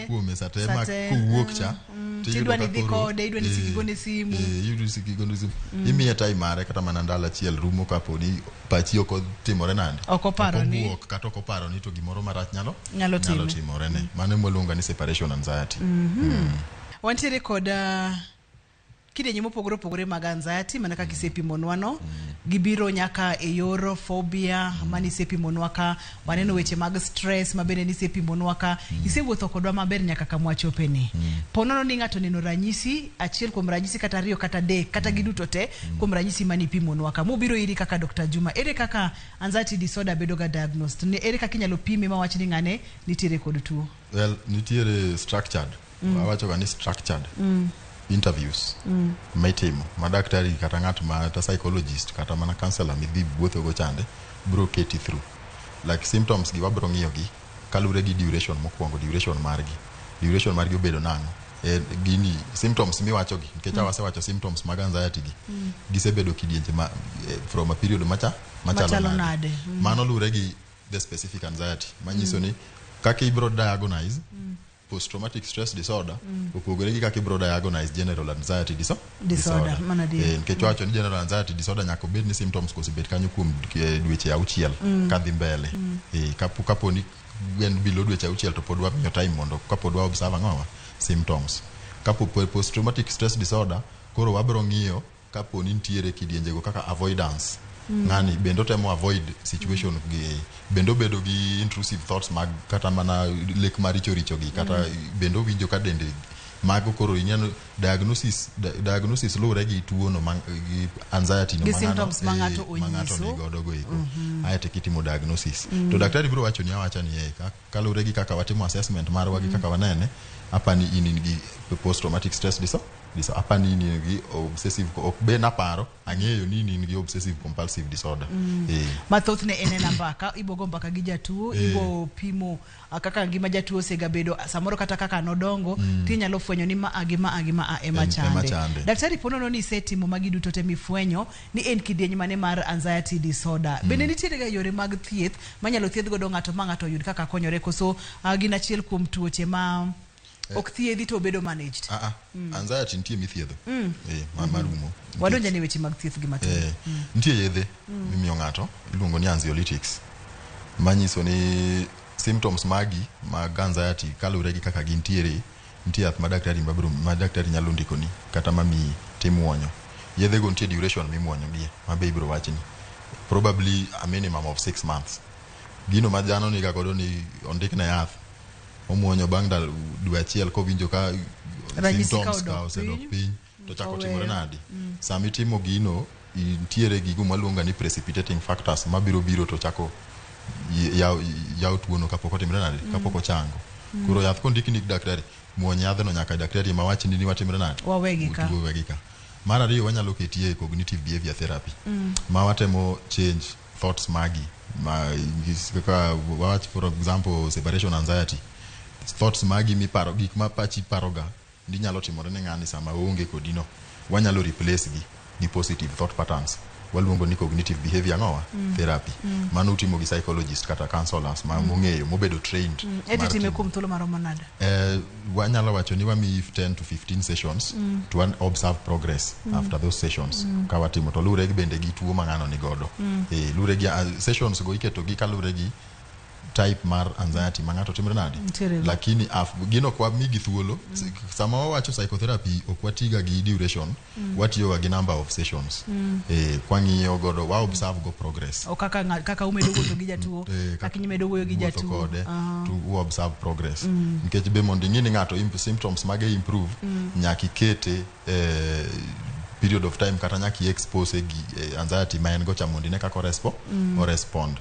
kuome sate ma kuwuok cha. Tidwa ni dhiko de idwa ni sikigone simu. Yudo sikigone simu. Imi time mare kata mana ndala achiel rumo kapo ni pachi oko timore nande. Oko paro ni. Buok kata oko paro ni to gimoro marach nyalo timore ne. Mano mwalonga ni separation anxiety. Wantiere kod kidenye mopogore mag anxiety manaka kisepimonwa no gibiro nyaka e yor phobia mani sepimonwa ka waneno weche mag stress mabende ni sepimonwa ka isewuotho kodwa maber nyaka kamwachopeni ponono ni ng'ato neno ranyisi achiel kuom ranyisi kata ariyo kata adek kata giduto te kuom ranyisi mani pimonwa ka mobiro iri kaka Dr. Juma ere kaka anxiety disorder bedo ga diagnosed ne ere kaka inyalo pime mawach ni ng'ane nitiere kod tuo. Well nitiere structured awacho ga ni structured interviews maitimo madaktari kata ng'at ma ta psychologist kata mana counselor midhi wuotho go chande bro keti through like symptoms gi wabro ng'iyo gi kalure gi duration mokwongo duration margi obedo nang'o gini symptoms miwacho gi nikech wasewacho symptoms mag anxiety gi gisebedo kidienje ma from a period machalo nade mano lure gi the specific anxiety manyiso ni kaka ibro diagnose post-traumatic stress disorder opogore gi kaka ibro diagnose general anxiety disorder nikech wacho ni general anxiety disorder nyaka bed ni symptoms kosebet kanyo kuom dweche auchiel kadhi mbele kapo ni gwen bilo dweche auchiel to pod wamiyo time mondo kapod wa observe ng'owa symptoms kapo post-traumatic stress disorder koro wabro ng'iyo kapo ni nitiere kidienjego kaka avoidance ng'ani bendo temo avoid situation gi bendo bedo gi intrusive thoughts mag kata mana lek maricho gi kata bendo winjo ka dende mago koro inyalo diagnosis lure gi tuo no gi anxiety no mang'ato ni godo go iko ayete kitimo diagnosis to daktari biro wacho ni awacha ni kalure gi kaka watimo assessment marwa gi kaka wanene hapa ni in gi post traumatic stress disorder hapa ni gi obsessive be na paro ang'eyo ni gi obsessive compulsive disorder mathoth ne ene nambaka ibogo mbaka gi jatuo ibo pimo kaka ngima jatuo sega bedo samoro kata kaka nodongo tinyalo fwenyo ni ma ema chande daktari ponono ni setimo magi duto te mifwenyo ni en kidieny mane mar anxiety disorder bende nitiere ga yore mag thieth manyalo thiedh godo ng'ato ma ng'ato yud kaka konyore koso gin achiel kuom tuoche ma ok thiedhi to bedo managed anxiety nitie mithiedho marumo wadonja ni weche mag thieth gi matin nitie yedhe mimiyo ng'ato iluongo ni anxiolytics manyiso ni symptoms mag anxiety kalure gi kaka gintiere nitie yath madaktari nyalo ndiko ni kata mami timuonyo yedhe go nitie duration mimuonyo gie mabe ibro wachni probably a minimum of 6 months gino ma jano ni ga godo ni ondik na yath omuonyo bang' dwe achiel kowinjo ka symptoms ka osedok piny to chako timore nadi sami timo gino nitiere gigo maluonga ni precipitating factors mabiro to chako yaw tuono kapok otimore nadi kapok ochango koro yath kondiki ni daktari muony yadhno nyaka daktari ma wachni ni watimore nadi wawegi ka mar ariyo wanyalo ketie cognitive behavior therapy ma watemo change thoughts magi kaka wach for example separation anxiety thoughts magi miparo gik ma pachi paroga ndi nyalo timore ne ng'ani sama onge kodino wanyalo replace gi positive thought patterns waluongo ni cognitive behavior therapy mano utimo gi psychologist kata counselors ma mong'eyo mobedo trained editime kum thuolo maromo nade wanyalo wacho ni wami 10 to 15 sessions to observe progress after those sessions ka watimo to lure gi bende gi tuo mang'ano ni godo lure gi sessions go iketo gi kalure gi type mar anxiety mang'ato timore nadi lakini gino kwa migi thuolo sama wawacho psychotherapy okwatiga gi duration watiyo gi number of sessions kwang'iyo godo wa observe go progress kaka umedo wuotho gi jatuo kaka imedo wuoyo gi jatuo to observe progress nikech be mondo ing'e ni ng'ato symptoms mage improve nyaka ikete period of time kata nyaki expose gi anxiety ma en go cha mondo ne ka correspond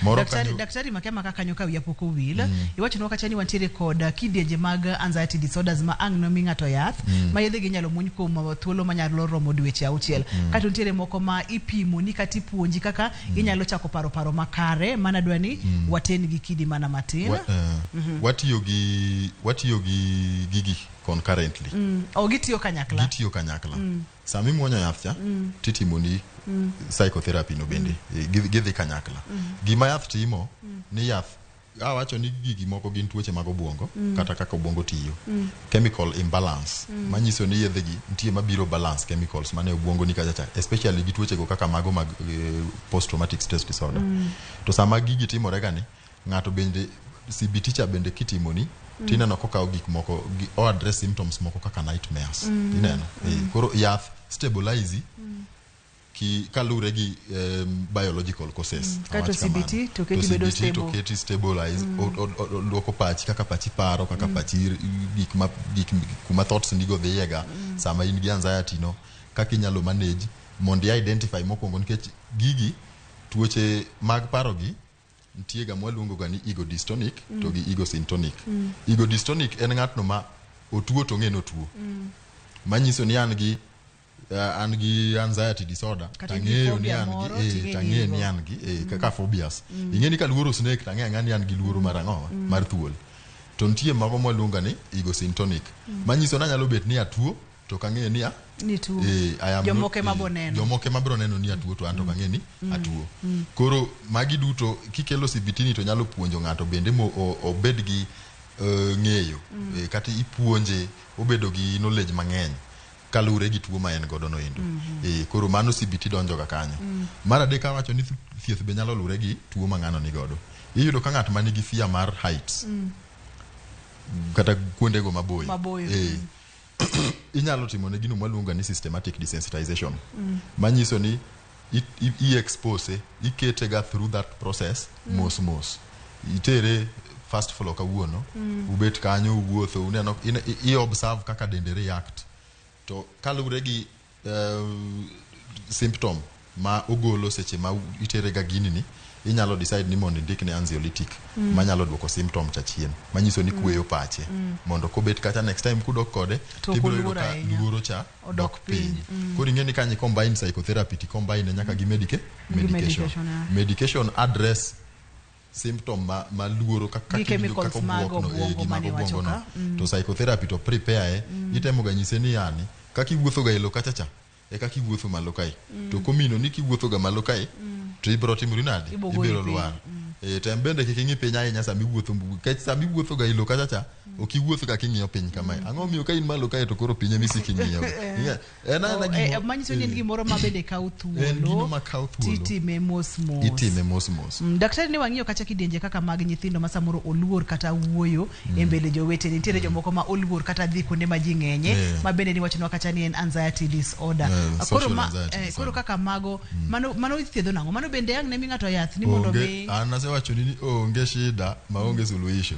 moro daktari makema kaka nyoka wiya poko wil iwacho no kacha ni wantiere kod kidienje mag anxiety disorders ma ang no mingato yath ma yedhe gi nyalo muny kuom thuolo manyalo romo dweche auchiel kata ntiere moko ma ipimo ni kati puonji kaka inyalo chako paro makare mana dwani waten gi kidi mana matin watiyo gi gigi concurrently gitiyo kanyakla sami muonyo yath cha titimoni psychotherapy no bende gidhi kanyakla gima yath timo ni yath awacho ni gigi moko gin tuoche mag obwongo kata kaka obwongo tiyo chemical imbalance manyiso ni yedhe gi nitie mabiro balance chemicals mane obwongo ni kacha especially gi tuoche go kaka mago mag post traumatic stress disorder to sama gigi timore gani ngato bende CBT cha bende kitimoni tineno kokaw gik moko o address symptoms moko kaka nightmares ineno koro yath stabilize ki kalure gi biological causes kato CBT to keti bedo stable to keti stabilize loko pachi kaka pachi paro kaka pachi gik kuma thoughts ndigo dhiyega sama in gi anxiety no kaka inyalo manage mondo identify mokwongo nikech gigi tuoche mag paro gi ntie ga mwaluongo ga ni ego dystonic to gi ego syntonic ego dystonic en ng'atno ma otuo to ng'eno tuo manyiso ni an gi anxiety disorder tang'eyo ni an gi kaka phobias ing'eni ka luoro snake tang'eyo ni an gi luoro mar ang'o mar thuol to ntie mago mwaluongo ni ego syntonic manyiso na nyalo bet ni atuo to kang'eyo ni ni tuo jomoke mabro neno ni atuo to an to kang'eyo ni atuo koro magi duto kikelo CBT ni to nyalo puonjo ng'ato bende obed gi ng'eyo kata ipuonje obedo gi knowledge mang'eny kalure gi tuo ma en godo no endo koro mano CBT donjo ga kanyo mar adek awacho ni thieth be nyalo lure gi tuo ma ng'ano ni godo iyudo ka ng'at manigi fear mar heights kata kuonde go maboyo inyalo timo ne gino mwaluonga ni systematic desensitization manyiso ni expose ikete ga through that process mos itere first floor kawuono ubet kanyo uwuotho uneno i observe kaka dende react to kalure gi symptom ma ogolo seche ma itere ga gini ni inyalo decide ni mondo indik ne anxiolytic manyalo duoko symptom cha chien manyiso ni kueyo pache mondo kobet kata next time kudok kode tibiro yudo ka luoro cha dok piny koro ing'eni kanyi combine psychotherapy ti combine nyaka gi medication address symptom ma luoro kaka chemicals mago obwongo no to psychotherapy to prepare itemo ga nyise ni yani kaka iwuotho ga ilo kacha kaka iwuotho malo kai to komino ni kiwuotho ga malo kai to ibro timori nade ibiro lwar tem bende kiki piny ahinya sami wuotho kech sami wuotho ga ilo kacha okiwuotho ka king'iyo piny kamae ang'o miyo ka in malo kae to koro piny misiki ng'iyo manyiso ni en gimoro ma bende kaw thuolo titime mos daktari ne wang'iyo kacha kidenje kaka mag nyithindo ma samoro oluor kata wuoyo e mbele jowete nitiere jomoko ma oluor kata dhi kuonde ma ji ng'enye ma bende ni wachno kacha ni en anxiety disorder koro kaka mago mano ithiedho nang'o mano bende ang ne mi ng'ato yath ni mondo mi wacho ni onge shida maonge suluhisho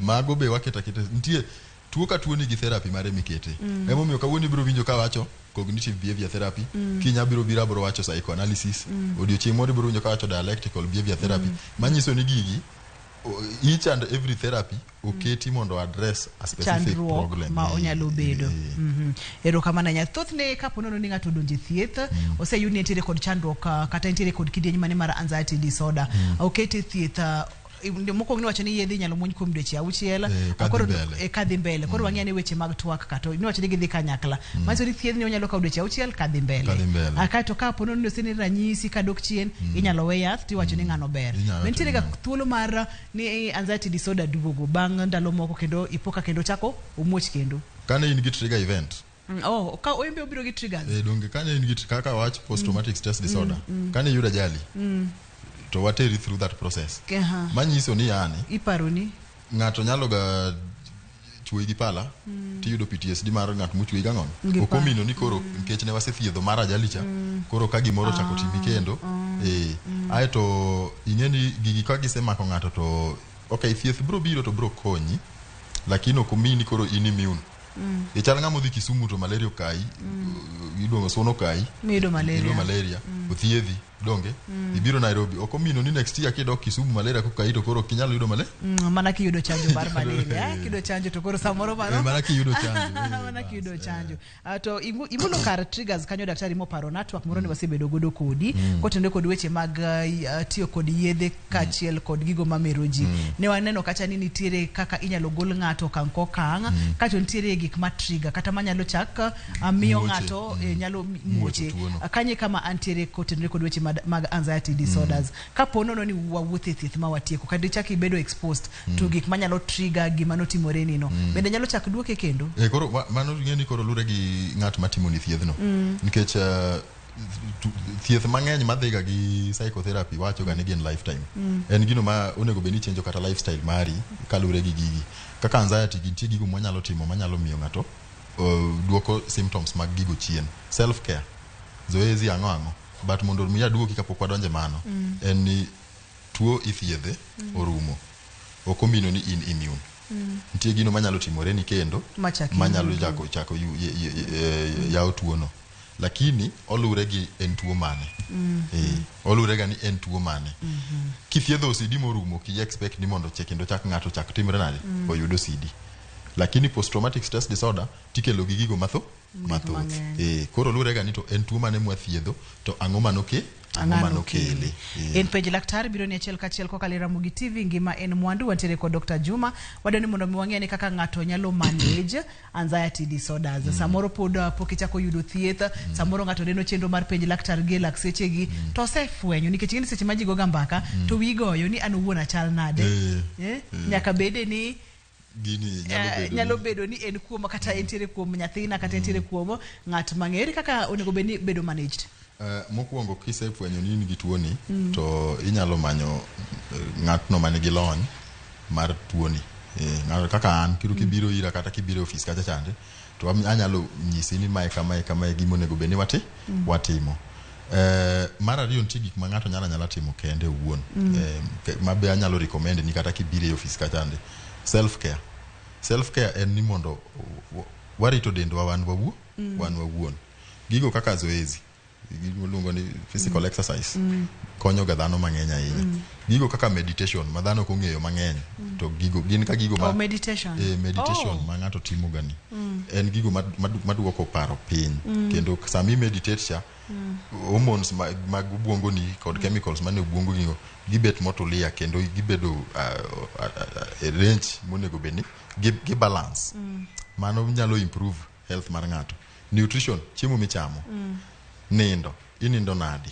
mago be waketa ntie tuo ka tuo ni gi therapy mare mikete emomiyo kawuono biro winjo ka wacho cognitive behavior therapy kinya biro wacho psychoanalysis odiochieng' moro biro winjo ka wacho dialectical behavior therapy manyiso ni gigi each and every therapy oketi mondo address a specific problem ma onyalo bedo ero kama na nyathoth ne kaponono ni ng'ato donje thieth oseyudi nitiere kod chandruok kata nitiere kod kidieny mane mar anxiety disorder oketi thieth moko ni wacho ni yedhi nyalo muony kuom dweche auchiel koro kadhi mbele koro wang'eyo ni weche mag twak kato ni wacho ni gidhi kanyakla manyiso ni thieth ni onyalo kawo dweche auchiel kadhi mbele akato kaponono ni oseni ranyisi kadok chien inyalo we yath tiwacho ni ng'ano ber nitiere ga thuolo mar ni anxiety disorder duogo bang' ndalo moko kendo ipoka kendo chako omuoch kendo kane in gi trigger event ka oyembe obiro gi triggers donge kane in gi kaka wach post traumatic stress disorder kane yuda jali to wateri through that process manyiso ni yani iparo ni ng'ato nyalo ga chuoi gi pala tiyudo PTSD mar ng'at mochuoi ga ng'on okomino ni koro nikech ne wasethiedho mar ajalicha koro ka gimoro chako timi kendo aeto ing'eni gigi ka gisemako ng'ato to okay thieth biro biro to biro konyi lakini okomini koro in immune e chal ngamo dhi Kisumu to malaria kai iluongo sono kai mido malaria othiedhi donge ibiro Nairobi okomino ni next year kidok Kisumu malaria ko kai to koro kinyalo yudo mana ki yudo chanjo mar malaria kido chanjo to koro samoro mano mana ki yudo chanjo mana ki yudo chanjo to imulo kar triggers kanyo daktari mo paro network moro ne wasebedo godo kodi kotende kod weche mag tiyo kod yedhe kachiel kod gigo mameroji ne waneno kacha ni nitiere kaka inyalo gol ngato kanko kang kacho nitiere gik ma trigger kata manyalo chak miyo ngato nyalo muoche kanye kama antiere kotende kod weche mag anxiety disorders kapono no ni wawuothe thieth ma watieko kadi chaki bedo exposed to gik manyalo trigger gima no timore nino bende nyalo chak duoke kendo koro mano ngeni koro lure gi ngat matimo ni thiethno nikech thieth mang'eny madhiga gi psychotherapy wacho ga ni gin lifetime en gino ma onego beni chenjo kata lifestyle mari kalure gi gigi kaka anxiety gintie gigo manyalo timo manyalo miyo ngato duoko symptoms mag gigo chien self care zoezi ango but mondo miya duoki kapok wadonje mano en ni tuo ithiedhe orumo okomino ni in immune nitie gino manyalo timore ni kendo manyalo chako yawo tuono lakini olure gi en tuo mane olure ga ni en tuo mane kithiedho OCD morumo ki expect ni mondo kendo chak ngato chak timre nade oyudo OCD lakini post traumatic stress disorder tikelo gi gigo matho koro lure ga ni to en tuo mane mwathiedho to ang'o manokele en page laktar biro ni achiel kachiel kokalo Ramogi TV ngima en mwandu wantere ko Dr. Juma wadoni mondo miwangie ni kaka ngato nyalo manage anxiety disorders samoro pod pokichako yudo thieth samoro ngato neno chenro mar page laktar gi lakseche gi to sefwenyo nikech ngini seche maji goga mbaka to wigoyo ni an wuona chal nade nyaka bede ni gini nyalo bedo ni en kuom kata entiere kuom nyathina kata entiere kuom ngat mang'ere kaka onego bedo managed mokuongo kisefwenyo ni in gi tuoni to inyalo manyo ngatno mane gi lony mar tuoni ngato kaka an kibiro ira kata kibiro office kacha chande to anyalo nyisi ni mai kama gimo nego beni watimo mar ariyo nitie gik ma ngato nyalo timo kende wuon mabe anyalo recommend ni kata kibiro office kacha chande self care en ni mondo warito dendwa wan wawuon gigo kaka zoezi giluongo ni physical exercise konyo ga dhano mang'eny ahinya gigo kaka meditation ma dhano kong'eyo mang'eny to gigo gin ka gigo ma meditation ma ng'ato timo gani en gigo maduoko paro piny kendo sami meditate cha hormones mag ubwongo ni kod chemicals mane ubwongo gigo gibet motulia kendo gibedo range monego beni gi balance mano nyalo improve health mar ng'ato nutrition chiemo michamo inindo nadi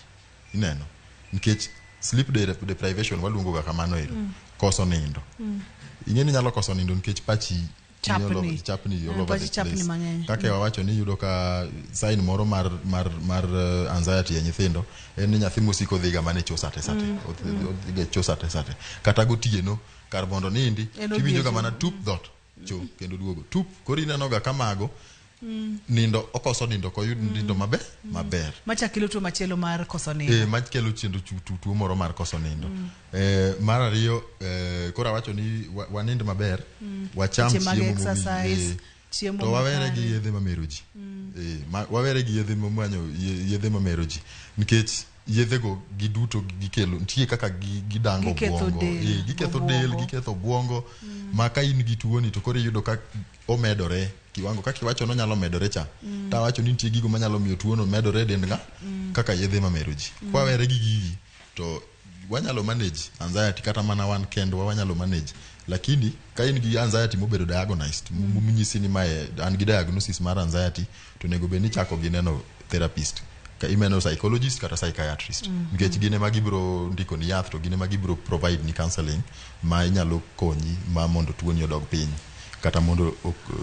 ineno nikech sleep deprivation waluongo ga kamano koso nindo ingeni nyalo koso nindo nikech pachi chapni all over the place kaka wawacho ni yudo ka sign moro mar anxiety ya nyithindo en ni nyathi musiko dhiga mane chosate sate kata gotieno kar mondo nindi tiwinjo ga mana tup dot kendo duogo tup kori neno ga kamago nindo okoso nindo ko yud nindo maber machakelo tuo machielo mar koso nindo machakelo chendo tuo moro mar koso nindo mar ariyo kora wacho ni wanind maber wacham chiemo to wawere gi yedhe mameroji wawere gi yedhe mamanyo yedhe mameroji nikech yedhe go giduto gikelo ntie kaka gidango bwongo giketho del giketho bwongo maka in gi tuoni to kore yudo ka omedore kiwango kaka wacho no nyalo medore cha ta wacho ni ntie gigo manyalo miyo tuono medore dendga kaka yedhe mameroji kwa were gi gigi to wanyalo manage anxiety kata mana wan kendo wanyalo manage lakini ka in gi anxiety mobedo diagnosed munyisi ni mae an gi diagnosis mar anxiety to nego beni chako gi neno therapist ka imeno psychologist kata psychiatrist nikech gine magibro ndiko ni yath to gine magibro provide ni counseling ma inyalo konyi ma mondo tuoni odog piny kata mondo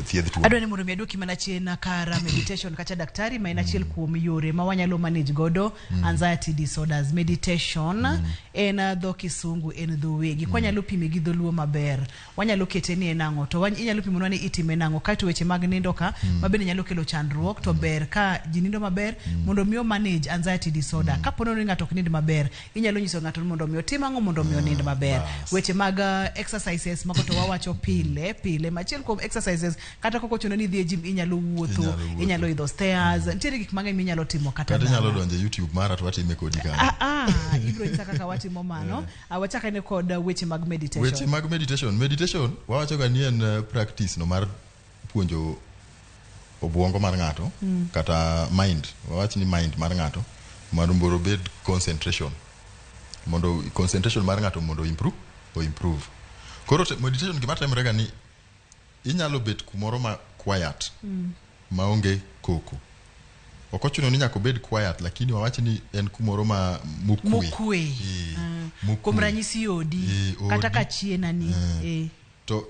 thiedh tuo adwani mondo miaduoki mana chien kara meditation kata daktari ma inachiel kuom yore ma wanyalo manage godo anxiety disorders meditation en dho kisungu en dho wegi kwanyalo pime gi dholuo maber wanyalo kete ni enango to inyalo pimo ni itime nango kato weche mag nindo ka mabende nyalo kelo chandruok to ber ka jinindo maber mondo miyo manage anxiety disorder kapono ni ngato knind maber inyalo nyiso ngato mondo miyo timango mondo miyo nind maber weche mag exercises makoto wawacho pile achiel kuom exercises kata koko chuno ni dhi e gym inyalo wuotho inyalo idho stairs nitiere gik mang'eny minyalo timo kata inyalo donjo YouTube mara to watime kodi ka ibro nyisa kaka watimo mano wachaka ne kod weche mag meditation wawacho ga ni en practice no mar puonjo obwongo mar ng'ato kata mind wawacho ni mind mar ng'ato mondo mboro bed concentration mar ng'ato mondo improve koro meditation gima timore ga ni inyalo bet kumoro ma quiet maonge koko okochuno ni nyaka bed quiet lakini wawacho ni en kumoro ma mukwe kuom ranyisi odi kata ka chiena ni to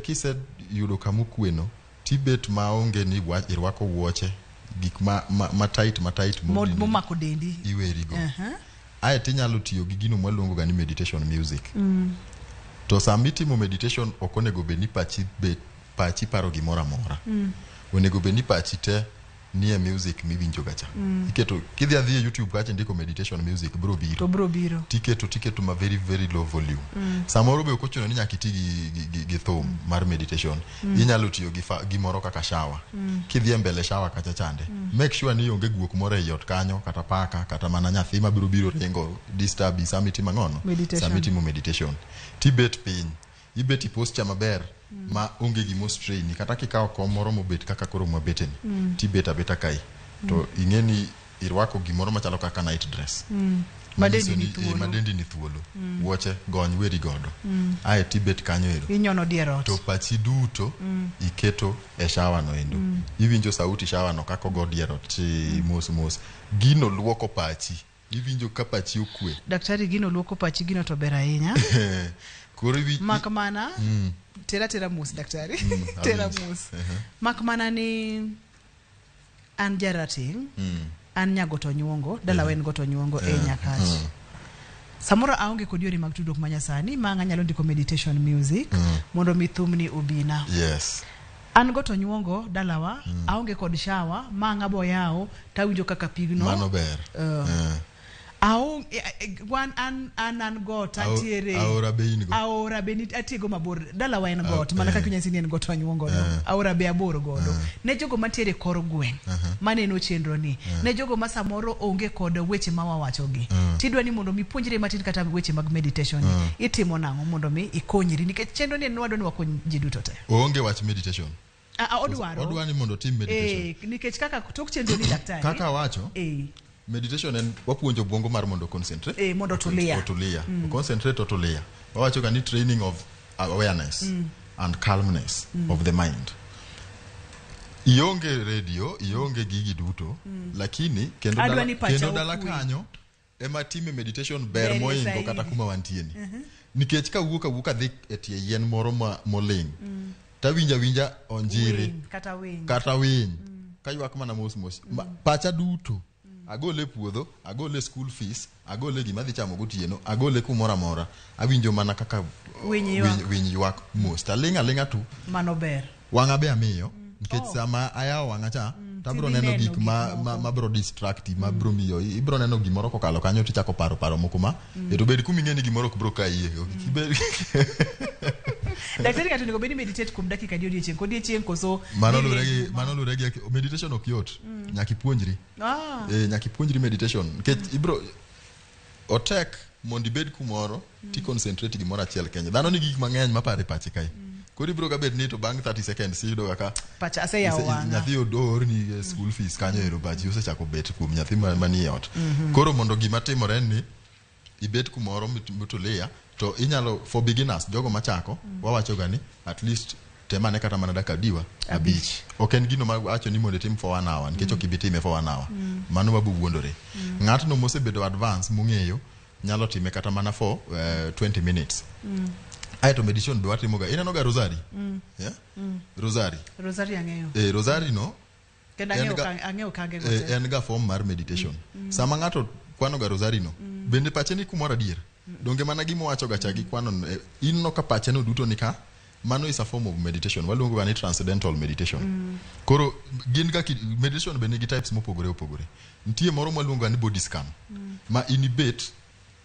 kise yudo kamukweno tibet maonge ni irwako wuoche gik ma tight momako dendi iwerigo aye tinyalo tiyo gi gino mwaluongo ga ni meditation music to samitimo meditation okonego be ni pachi paro gimora mora onego be ni pachi te nie music miwinjo gacha iketo kidhi adhi e YouTube kacha ndiko meditation music bro biro tiketo ma very very low volume samoro be okochuno ni nyaka iti gi thum mar meditation inyalo tiyo gi gimoro kaka shower kidhi mbele shower kacha chande make sure ni onge guok moro e yot kanyo kata paka kata mana nyathi ma biro rengo disturb samiti mangono samiti mo meditation tibet piny ibeti posture maber ma onge gimo strain kata kikawo komoro mobet kaka koro mabeteni tibeta beta kai to ingeni irwako gimoro machalo kaka night dress madendi ni thuolo wuoche gony weri godo aye tibet kanyo ero inyono dierot to pachi duto iketo e shower no endo iwinjo sauti shower no kako go dierot mos gino luoko pachi iwinjo ka pachi okwe daktari gino luoko pachi gino to ber ahinya makmana tera mus daktari tera mus makmana ni an jarating an nyago to nyuongo dala wen go to nyuongo e nyakach samoro aonge kod yore mag tudruok manyasani ma nyalo ndiko meditation music mondo mi thumni obina an go to nyuongo dalawa aonge kod shower ma ngabo yao tawinjo kaka pigno mano ber wan an got atiere aora be ni atiego mabor dala wa en got mana kaka nyasi ni en got anyuongo no aora be abor godo ne jogo matiere kor gweng maneno chenro ni ne jogo ma samoro onge kod weche ma wawacho gi tidwa ni mondo mi puonjre matin kata weche mag meditation itimo nango mondo mi ikonyri nikech chenro ni nwadwa ni wakony ji duto te onge wach meditation odwaro ni mondo tim meditation nikech kaka tok chenro ni daktari kaka wacho meditation en wapuonjo obwongo mar mondo concentrate mondo tulia concentrate tulia wawacho ga ni training of awareness and calmness of the mind ionge radio ionge gigi duto lakini kendo dala kanyo ema time meditation ber moingo kata kuma wantieni nikech ka wuok adhi etie yien moro moling tawinja onjiri kata winy kaywak mana mos pacha duto agole puodho agole school fees agole gima dhi chamo gotieno agole kumora mora awinjo mana kaka winyi ywak most alinga tu mano ber wanga be amiyo nikech sama ayawo wanga cha tabro neno gik ma bro distract ma bro miyo ibro neno gimoro kokalo kanyo tichako paro moko ma to bed kumingeni gimoro kubro kaiye daktari katunego bedi meditate kum dakika odiechieng koso mano luregi meditation ok yot nyaki puonjri nyaki puonjri meditation nikech ibro otek mondi bed kumoro ti concentrate gimoro achiel kenya dhano ni gik mang'eny mapare pache kai kodi bro gabet ni to bang 30 seconds yudo kaka pacha ase ya wanga nyathi odor ni school fees kanyo ero bachi osechako bet kuom nyathi mani ot koro mondo gima timore ni ibet kumoro mutulia to inyalo for beginners jogo machako wawacho gani at least temane kata mana dakika diwa abich oken gino ma wacho ni mondo tim for 1 hour nikech okibitime for 1 hour mano mabu wuondore ng'atno mosebedo advance mung'eyo nyalo time kata mana for 20 minutes aito meditation be watimo ga ineno ga rosary rosary ang'eyo rosary no kenda ang'eyo kage go en ga form mar meditation sama ng'ato kwano ga rosary no bende pache ni kumora dier donge mana gimo wacho ga chagi kwano inno ka pache no duto nika mano is a form of meditation waluongo ga ni transcendental meditation koro gin ga meditation be nigi types mopogore nitie moro mwaluongo ni body scan ma inibet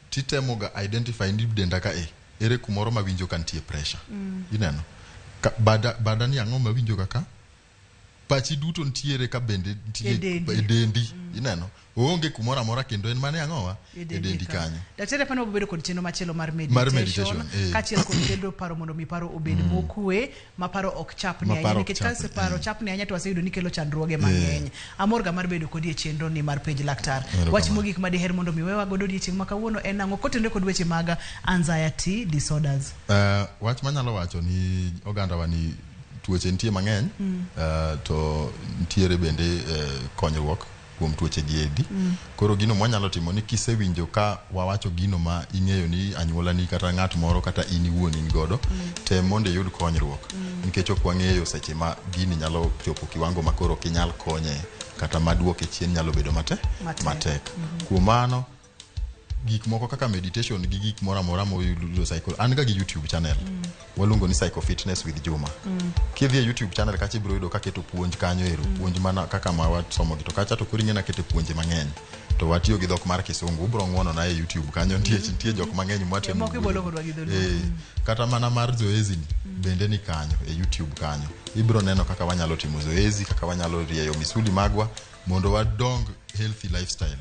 titemo ga identify ni denda ka ere kumoro ma winjo kantie pressure ineno bada ni ang'o mawinjo kaka pachi duto ntiere ka bende ntiere e dendi ineno onge kumora mora kendo en mane ang'owa e dendi kanyo. Daktari pano obedo kod chenro machielo mar meditation kachiel kod kendo paro mondo mi paro obed mokwe ma paro ok chapni ahinya nikech ka paro chapni ahinya to waseyudo ni kelo chandruoge mang'eny. Amorga mar bedo kod chenro ni mar page laktar. Wach mogik ma diher mondo mi wewa godo odiochieng' ma kawuono en ang'o kotenore kod weche mag anxiety disorders. Wach manyalo wacho ni oganda wani tuoche nitie mang'eny to nitiere bende konyruok kuom tuoche giedi. Koro gino mwanyalo timo ni kisewinjo ka wawacho gino ma ing'eyo ni anyuola ni kata ng'at moro kata in iwuon in godo te mondo yud konyruok nikech ok wang'eyo seche ma gini nyalo chopo kiwango ma koro kinyal konye kata maduoke chien nyalo bedo matek. Kuom mano gik moko kaka meditation gi gik moro amora moyudo cycle an ga gi YouTube channel waluongo ni Psycho Fitness with Juma. Kidhi e YouTube channel kachi biro yudo kaketo puonj kanyo puonj mana kaka ma wasomo to kacha to kuringe na kete puonje mang'eny to watiyo gi dhok mar Kisungu bro ng'wono na e YouTube kanyo nitie jok mang'eny mwatemo kata mana mar zoezi bende ni kanyo e YouTube kanyo ibro neno kaka wanyalo timo zoezi kaka wanyalo rieyo misuli magwa mondo wadong healthy lifestyle.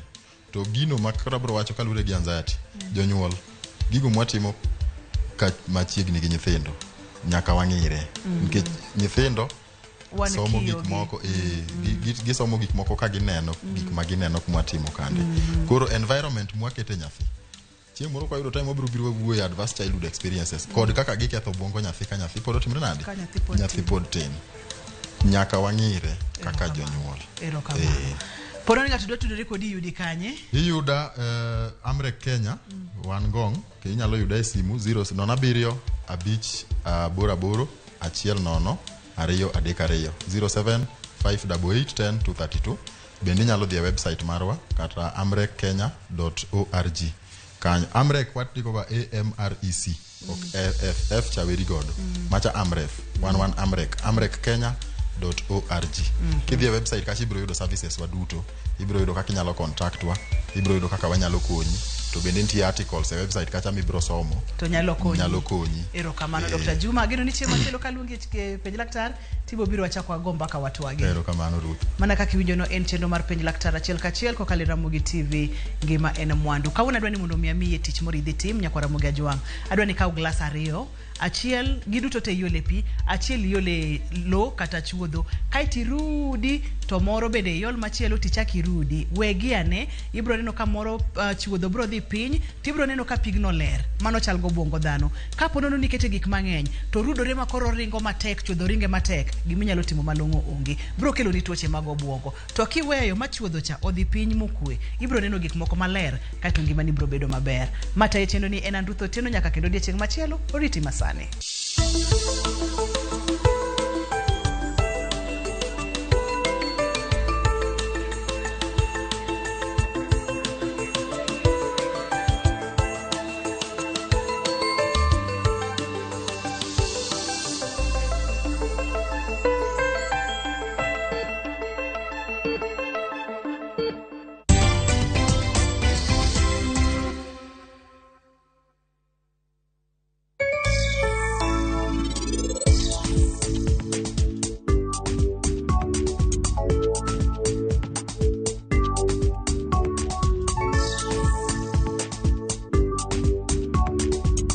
To gino makara bro wacho kalure gi anxiety jonyuol gigo mwatimo ka machiegni gi nyithindo nyaka wang'ire nikech nyithindo somo gik moko gisomo gik moko ka gineno gik ma gineno kuma timo kande. Koro environment mwakete nyathi chieng' moro kwa yudo time obiro biro wuoyo advanced childhood experiences kod kaka giketho obwongo nyathi ka nyathi pod otimre nade nyathi pod tin nyaka wang'ire kaka jonyuol. Poroni ng'ato dwa tudore kodi yudi kanye? Iyuda Amrek Kenya Wangong ke inyalo yuda e simu 007 abich boraboro 10 232 07 588 10 bende inyalo dhi e website marwa kata amrekkenya.org kanyo Amrek watiko ga AMREC ok FF chaweri godo macha Amref 11 amrekkenya.org. Kidhi e website kachi ibiro yudo services waduto ibiro yudo kaka inyalo contact wa ibiro yudo kaka wanyalo konyi to bende nitie articles e website kacha mibiro somo to nyalo konyi. Erokamano Dr. Juma gino ni chiemo chelo kaluongi e page laktar tibo biro achako agomba ka watu wage. Erokamano Ruth. Mana kaka iwinjo no en chenro mar page laktar achiel kachiel kokalo Ramogi TV ngima en mwandu. Kawuono adwani mondo miye tich moro idhi tim nyakwara Ramogi Ajwang. Adwani kaw glass ariyo achiel giduto te yole pi achiel yole lo kata chuodho kaiti rudi to moro bende yol machielo tichaki rudi wegi ane ibro neno ka moro chuodho bro dhi piny tibro neno ka pigno ler mano chal go bongo dhano kapo nono nikete gik mang'eny to rudore ma koro ringo matek chuodho ringe matek giminyalo timo malong'o onge bro kelo ni tuoche mag obwongo to kiweyo ma chuodho cha odhi piny mokwe ibro neno gik moko maler kaito ngimani bro bedo maber. Mata e chendo ni en Andrutho Tieno nyaka kendo odiochieng' machielo oriti masane.